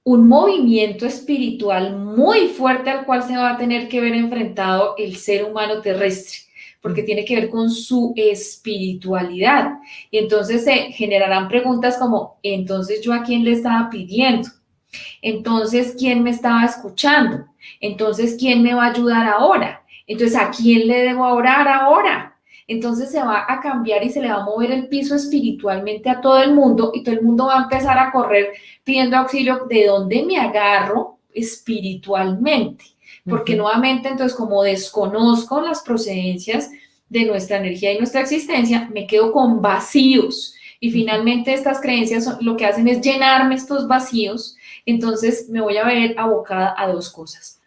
Speaker 6: un movimiento espiritual muy fuerte al cual se va a tener que ver enfrentado el ser humano terrestre, porque tiene que ver con su espiritualidad. Y entonces se generarán preguntas como, entonces ¿yo a quién le estaba pidiendo? Entonces, ¿quién me estaba escuchando? Entonces, ¿quién me va a ayudar ahora? Entonces, ¿a quién le debo orar ahora? Entonces se va a cambiar y se le va a mover el piso espiritualmente a todo el mundo, y todo el mundo va a empezar a correr pidiendo auxilio de dónde me agarro espiritualmente. Porque nuevamente, entonces, como desconozco las procedencias de nuestra energía y nuestra existencia, me quedo con vacíos. Y finalmente estas creencias lo que hacen es llenarme estos vacíos. Entonces me voy a ver abocada a dos cosas.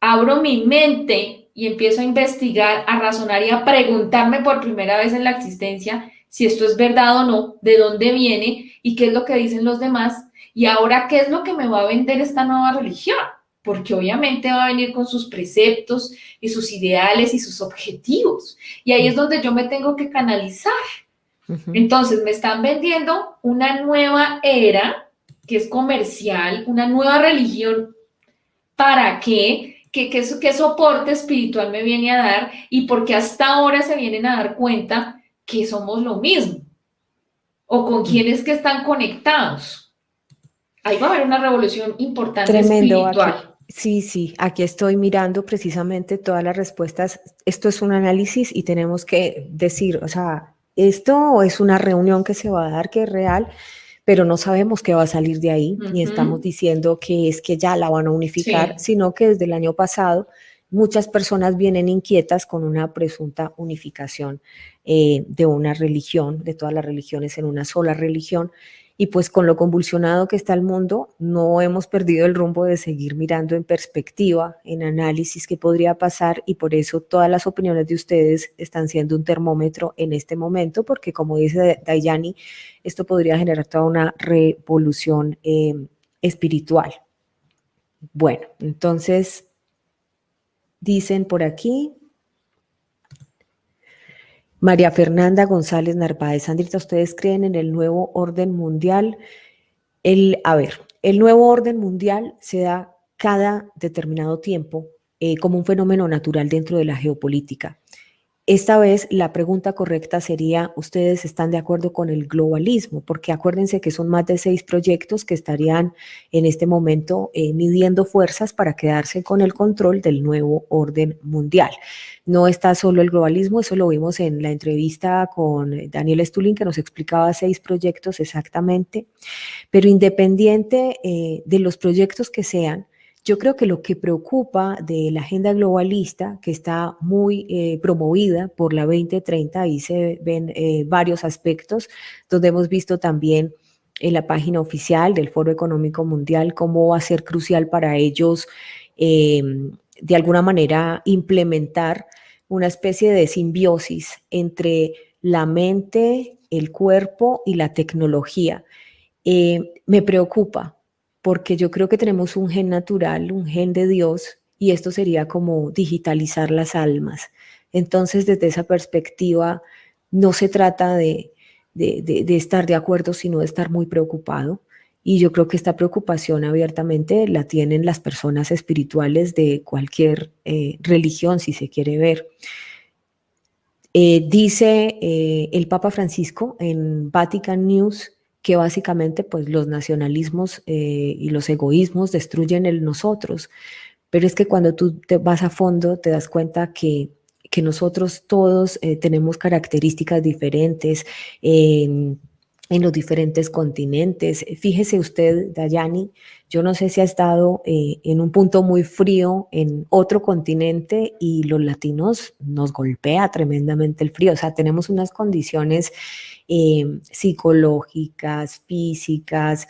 Speaker 6: Abro mi mente y empiezo a investigar, a razonar y a preguntarme por primera vez en la existencia si esto es verdad o no, de dónde viene y qué es lo que dicen los demás, y ahora qué es lo que me va a vender esta nueva religión, porque obviamente va a venir con sus preceptos y sus ideales y sus objetivos, y ahí es donde yo me tengo que canalizar. Entonces me están vendiendo una nueva era que es comercial, una nueva religión. ¿Para qué? ¿Qué soporte espiritual me viene a dar? Y porque hasta ahora se vienen a dar cuenta que somos lo mismo. O con quiénes que están conectados. Ahí va a haber una revolución importante
Speaker 5: Tremendo.
Speaker 6: espiritual.
Speaker 5: Sí, aquí estoy mirando precisamente todas las respuestas. Esto es un análisis y tenemos que decir, o sea, esto es una reunión que se va a dar, que es real, pero no sabemos qué va a salir de ahí, ni estamos diciendo que es que ya la van a unificar,
Speaker 6: Sí.
Speaker 5: sino que desde el año pasado muchas personas vienen inquietas con una presunta unificación de una religión, de todas las religiones en una sola religión, y pues con lo convulsionado que está el mundo, no hemos perdido el rumbo de seguir mirando en perspectiva, en análisis qué podría pasar, y por eso todas las opiniones de ustedes están siendo un termómetro en este momento, porque como dice Dayani, esto podría generar toda una revolución espiritual. Bueno, entonces dicen por aquí, María Fernanda González Narváez, Sandrita, ¿ustedes creen en el nuevo orden mundial? El nuevo orden mundial se da cada determinado tiempo como un fenómeno natural dentro de la geopolítica. Esta vez la pregunta correcta sería, ¿ustedes están de acuerdo con el globalismo? Porque acuérdense que son más de 6 proyectos que estarían en este momento midiendo fuerzas para quedarse con el control del nuevo orden mundial. No está solo el globalismo, eso lo vimos en la entrevista con Daniel Stulin, que nos explicaba 6 proyectos exactamente, pero independiente de los proyectos que sean, yo creo que lo que preocupa de la agenda globalista, que está muy promovida por la 2030, ahí se ven varios aspectos, donde hemos visto también en la página oficial del Foro Económico Mundial cómo va a ser crucial para ellos de alguna manera implementar una especie de simbiosis entre la mente, el cuerpo y la tecnología. Me preocupa porque yo creo que tenemos un gen natural, un gen de Dios, y esto sería como digitalizar las almas. Entonces, desde esa perspectiva, no se trata de estar de acuerdo, sino de estar muy preocupado. Y yo creo que esta preocupación abiertamente la tienen las personas espirituales de cualquier religión, si se quiere ver. Dice el Papa Francisco en Vatican News que básicamente pues los nacionalismos y los egoísmos destruyen el nosotros, pero es que cuando tú te vas a fondo te das cuenta que nosotros todos tenemos características diferentes en los diferentes continentes. Fíjese usted, Dayani, yo no sé si ha estado en un punto muy frío en otro continente y los latinos nos golpea tremendamente el frío, o sea, tenemos unas condiciones psicológicas, físicas,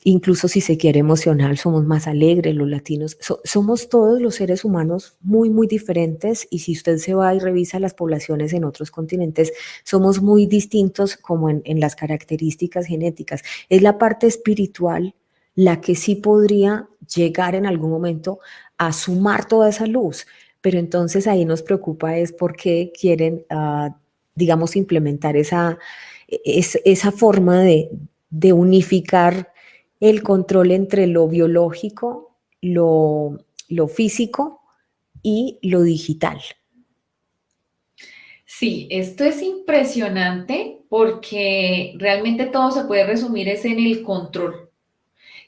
Speaker 5: incluso si se quiere emocional, somos más alegres los latinos. Somos todos los seres humanos muy, muy diferentes, y si usted se va y revisa las poblaciones en otros continentes, somos muy distintos como en las características genéticas. Es la parte espiritual la que sí podría llegar en algún momento a sumar toda esa luz, pero entonces ahí nos preocupa es por qué quieren digamos, implementar esa forma de unificar el control entre lo biológico, lo físico y lo digital.
Speaker 6: Sí, esto es impresionante porque realmente todo se puede resumir es en el control.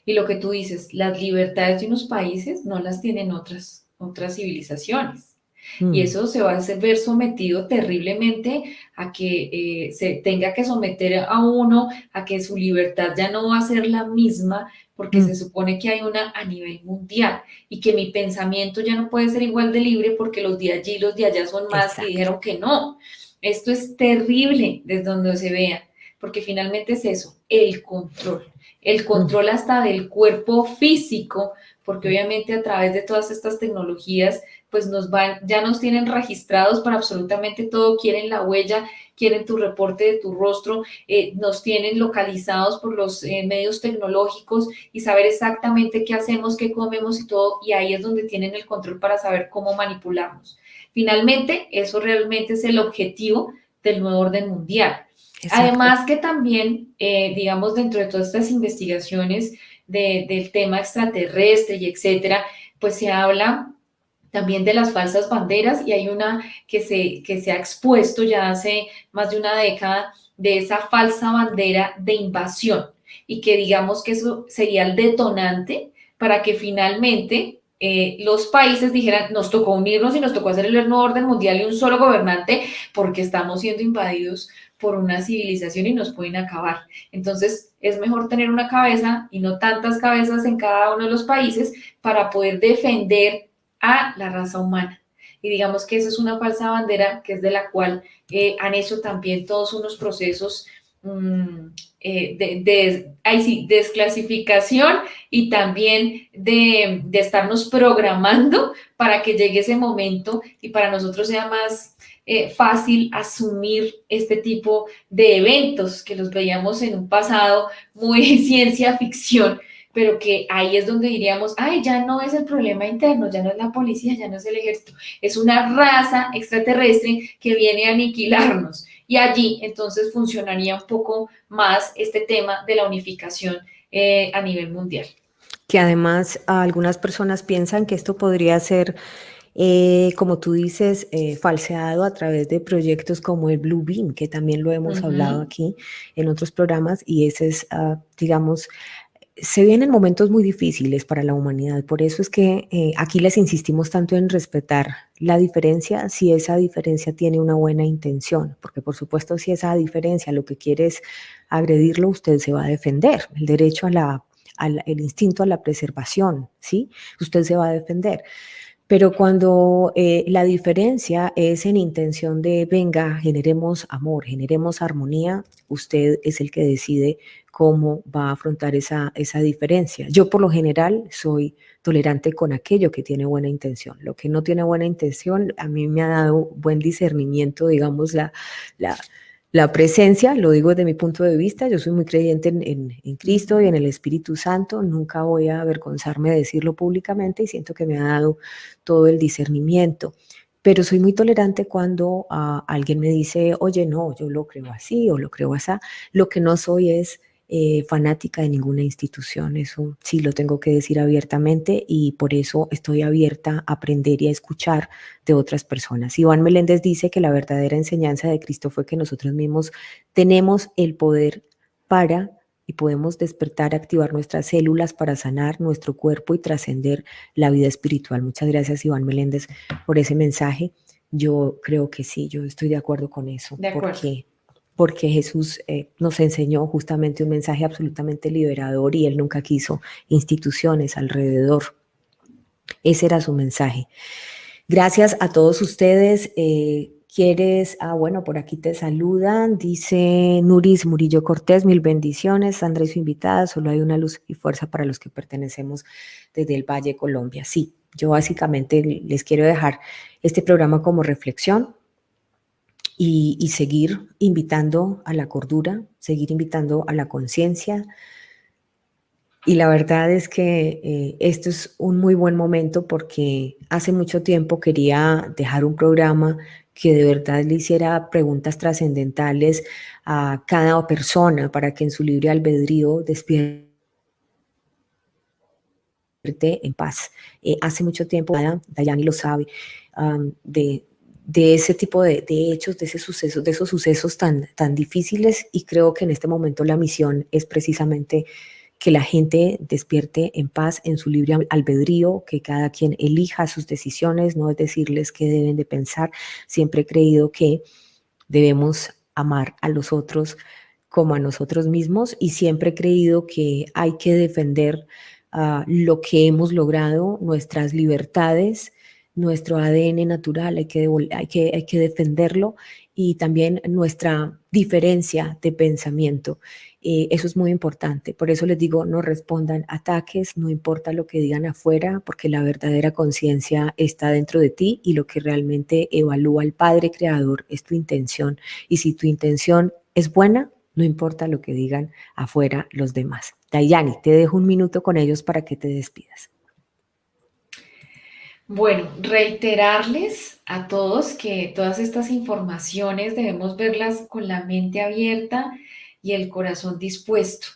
Speaker 6: Y lo que tú dices, las libertades de unos países no las tienen otras civilizaciones. Y eso se va a ver sometido terriblemente a que se tenga que someter a uno, a que su libertad ya no va a ser la misma, porque se supone que hay una a nivel mundial y que mi pensamiento ya no puede ser igual de libre porque los de allí, los de allá son más. Exacto. Y dijeron que no. Esto es terrible desde donde se vea, porque finalmente es eso, el control hasta del cuerpo físico, porque obviamente a través de todas estas tecnologías, pues ya nos tienen registrados para absolutamente todo, quieren la huella, quieren tu reporte de tu rostro, nos tienen localizados por los medios tecnológicos y saber exactamente qué hacemos, qué comemos y todo, y ahí es donde tienen el control para saber cómo manipularnos. Finalmente, eso realmente es el objetivo del nuevo orden mundial.
Speaker 5: Exacto.
Speaker 6: Además que también, digamos, dentro de todas estas investigaciones del tema extraterrestre y etcétera, pues se habla también de las falsas banderas y hay una que se ha expuesto ya hace más de una década de esa falsa bandera de invasión y que digamos que eso sería el detonante para que finalmente los países dijeran, nos tocó unirnos y nos tocó hacer el nuevo orden mundial y un solo gobernante porque estamos siendo invadidos por una civilización y nos pueden acabar. Entonces, es mejor tener una cabeza y no tantas cabezas en cada uno de los países para poder defender a la raza humana. Y digamos que esa es una falsa bandera que es de la cual han hecho también todos unos procesos desclasificación y también de estarnos programando para que llegue ese momento y para nosotros sea más fácil asumir este tipo de eventos que los veíamos en un pasado muy ciencia ficción, pero que ahí es donde diríamos, ay, ya no es el problema interno, ya no es la policía, ya no es el ejército, es una raza extraterrestre que viene a aniquilarnos. Y allí entonces funcionaría un poco más este tema de la unificación a nivel mundial.
Speaker 5: Que además algunas personas piensan que esto podría ser, como tú dices, falseado a través de proyectos como el Blue Beam, que también lo hemos hablado aquí en otros programas, y ese es, digamos, se vienen momentos muy difíciles para la humanidad, por eso es que aquí les insistimos tanto en respetar la diferencia, si esa diferencia tiene una buena intención, porque por supuesto si esa diferencia lo que quiere es agredirlo, usted se va a defender, el derecho el instinto a la preservación, ¿sí? Usted se va a defender. Pero cuando la diferencia es en intención de, venga, generemos amor, generemos armonía, usted es el que decide cómo va a afrontar esa diferencia. Yo por lo general soy tolerante con aquello que tiene buena intención. Lo que no tiene buena intención, a mí me ha dado buen discernimiento, digamos, la presencia, lo digo desde mi punto de vista, yo soy muy creyente en Cristo y en el Espíritu Santo, nunca voy a avergonzarme de decirlo públicamente y siento que me ha dado todo el discernimiento, pero soy muy tolerante cuando alguien me dice, oye, no, yo lo creo así o lo creo así, lo que no soy es fanática de ninguna institución, eso sí lo tengo que decir abiertamente y por eso estoy abierta a aprender y a escuchar de otras personas. Iván Meléndez dice que la verdadera enseñanza de Cristo fue que nosotros mismos tenemos el poder y podemos despertar, activar nuestras células para sanar nuestro cuerpo y trascender la vida espiritual. Muchas gracias, Iván Meléndez, por ese mensaje. Yo creo que sí, yo estoy de acuerdo con eso.
Speaker 6: De acuerdo.
Speaker 5: Porque Jesús nos enseñó justamente un mensaje absolutamente liberador y Él nunca quiso instituciones alrededor. Ese era su mensaje. Gracias a todos ustedes. Bueno, por aquí te saludan, dice Nuris Murillo Cortés, mil bendiciones, Sandra y su invitada, solo hay una luz y fuerza para los que pertenecemos desde el Valle, Colombia. Sí, yo básicamente les quiero dejar este programa como reflexión y seguir invitando a la cordura, seguir invitando a la conciencia. Y la verdad es que esto es un muy buen momento porque hace mucho tiempo quería dejar un programa que de verdad le hiciera preguntas trascendentales a cada persona para que en su libre albedrío despierte en paz. Hace mucho tiempo, Dayani lo sabe, de ese tipo de hechos, de esos sucesos tan difíciles, y creo que en este momento la misión es precisamente que la gente despierte en paz en su libre albedrío, que cada quien elija sus decisiones, no es decirles qué deben de pensar. Siempre he creído que debemos amar a los otros como a nosotros mismos y siempre he creído que hay que defender lo que hemos logrado, nuestras libertades, nuestro ADN natural, hay que defenderlo y también nuestra diferencia de pensamiento. Eso es muy importante. Por eso les digo, no respondan ataques, no importa lo que digan afuera, porque la verdadera conciencia está dentro de ti y lo que realmente evalúa el Padre Creador es tu intención. Y si tu intención es buena, no importa lo que digan afuera los demás. Dayani, te dejo un minuto con ellos para que te despidas.
Speaker 6: Bueno, reiterarles a todos que todas estas informaciones debemos verlas con la mente abierta y el corazón dispuesto,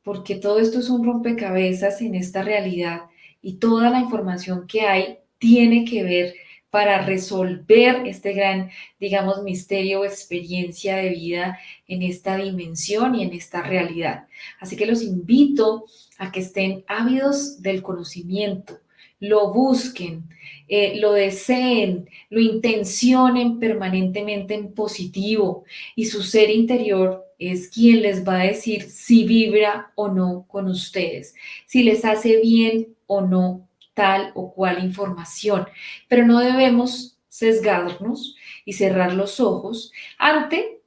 Speaker 6: porque todo esto es un rompecabezas en esta realidad y toda la información que hay tiene que ver para resolver este gran, digamos, misterio o experiencia de vida en esta dimensión y en esta realidad. Así que los invito a que estén ávidos del conocimiento, lo busquen, lo deseen, lo intencionen permanentemente en positivo y su ser interior es quien les va a decir si vibra o no con ustedes, si les hace bien o no tal o cual información, pero no debemos sesgarnos y cerrar los ojos ante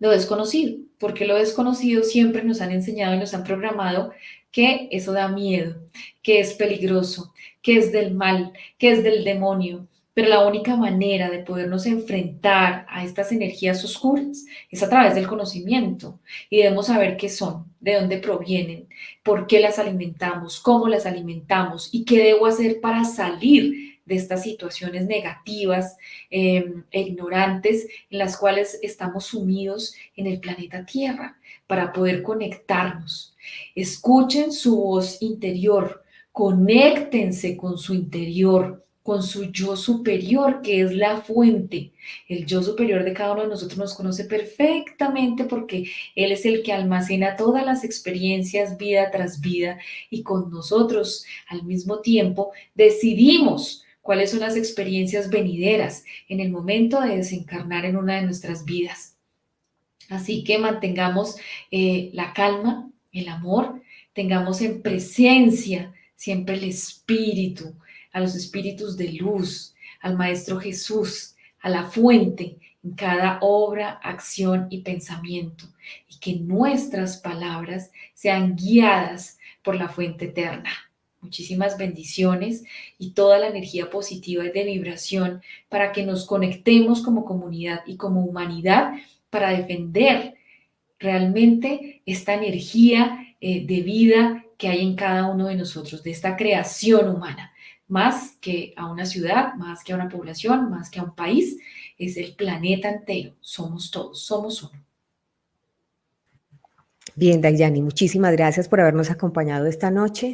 Speaker 6: lo desconocido, porque lo desconocido siempre nos han enseñado y nos han programado que eso da miedo, que es peligroso, que es del mal, que es del demonio. Pero la única manera de podernos enfrentar a estas energías oscuras es a través del conocimiento y debemos saber qué son, de dónde provienen, por qué las alimentamos, cómo las alimentamos y qué debo hacer para salir de estas situaciones negativas e ignorantes en las cuales estamos sumidos en el planeta Tierra para poder conectarnos. Escuchen su voz interior, conéctense con su interior, con su yo superior, que es la fuente. El yo superior de cada uno de nosotros nos conoce perfectamente porque Él es el que almacena todas las experiencias vida tras vida y con nosotros al mismo tiempo decidimos cuáles son las experiencias venideras en el momento de desencarnar en una de nuestras vidas. Así que mantengamos la calma, el amor, tengamos en presencia siempre el espíritu, a los espíritus de luz, al Maestro Jesús, a la fuente en cada obra, acción y pensamiento, y que nuestras palabras sean guiadas por la fuente eterna. Muchísimas bendiciones y toda la energía positiva y de vibración para que nos conectemos como comunidad y como humanidad para defender realmente esta energía de vida que hay en cada uno de nosotros, de esta creación humana, más que a una ciudad, más que a una población, más que a un país, es el planeta entero, somos todos, somos uno.
Speaker 5: Bien, Dayani, muchísimas gracias por habernos acompañado esta noche.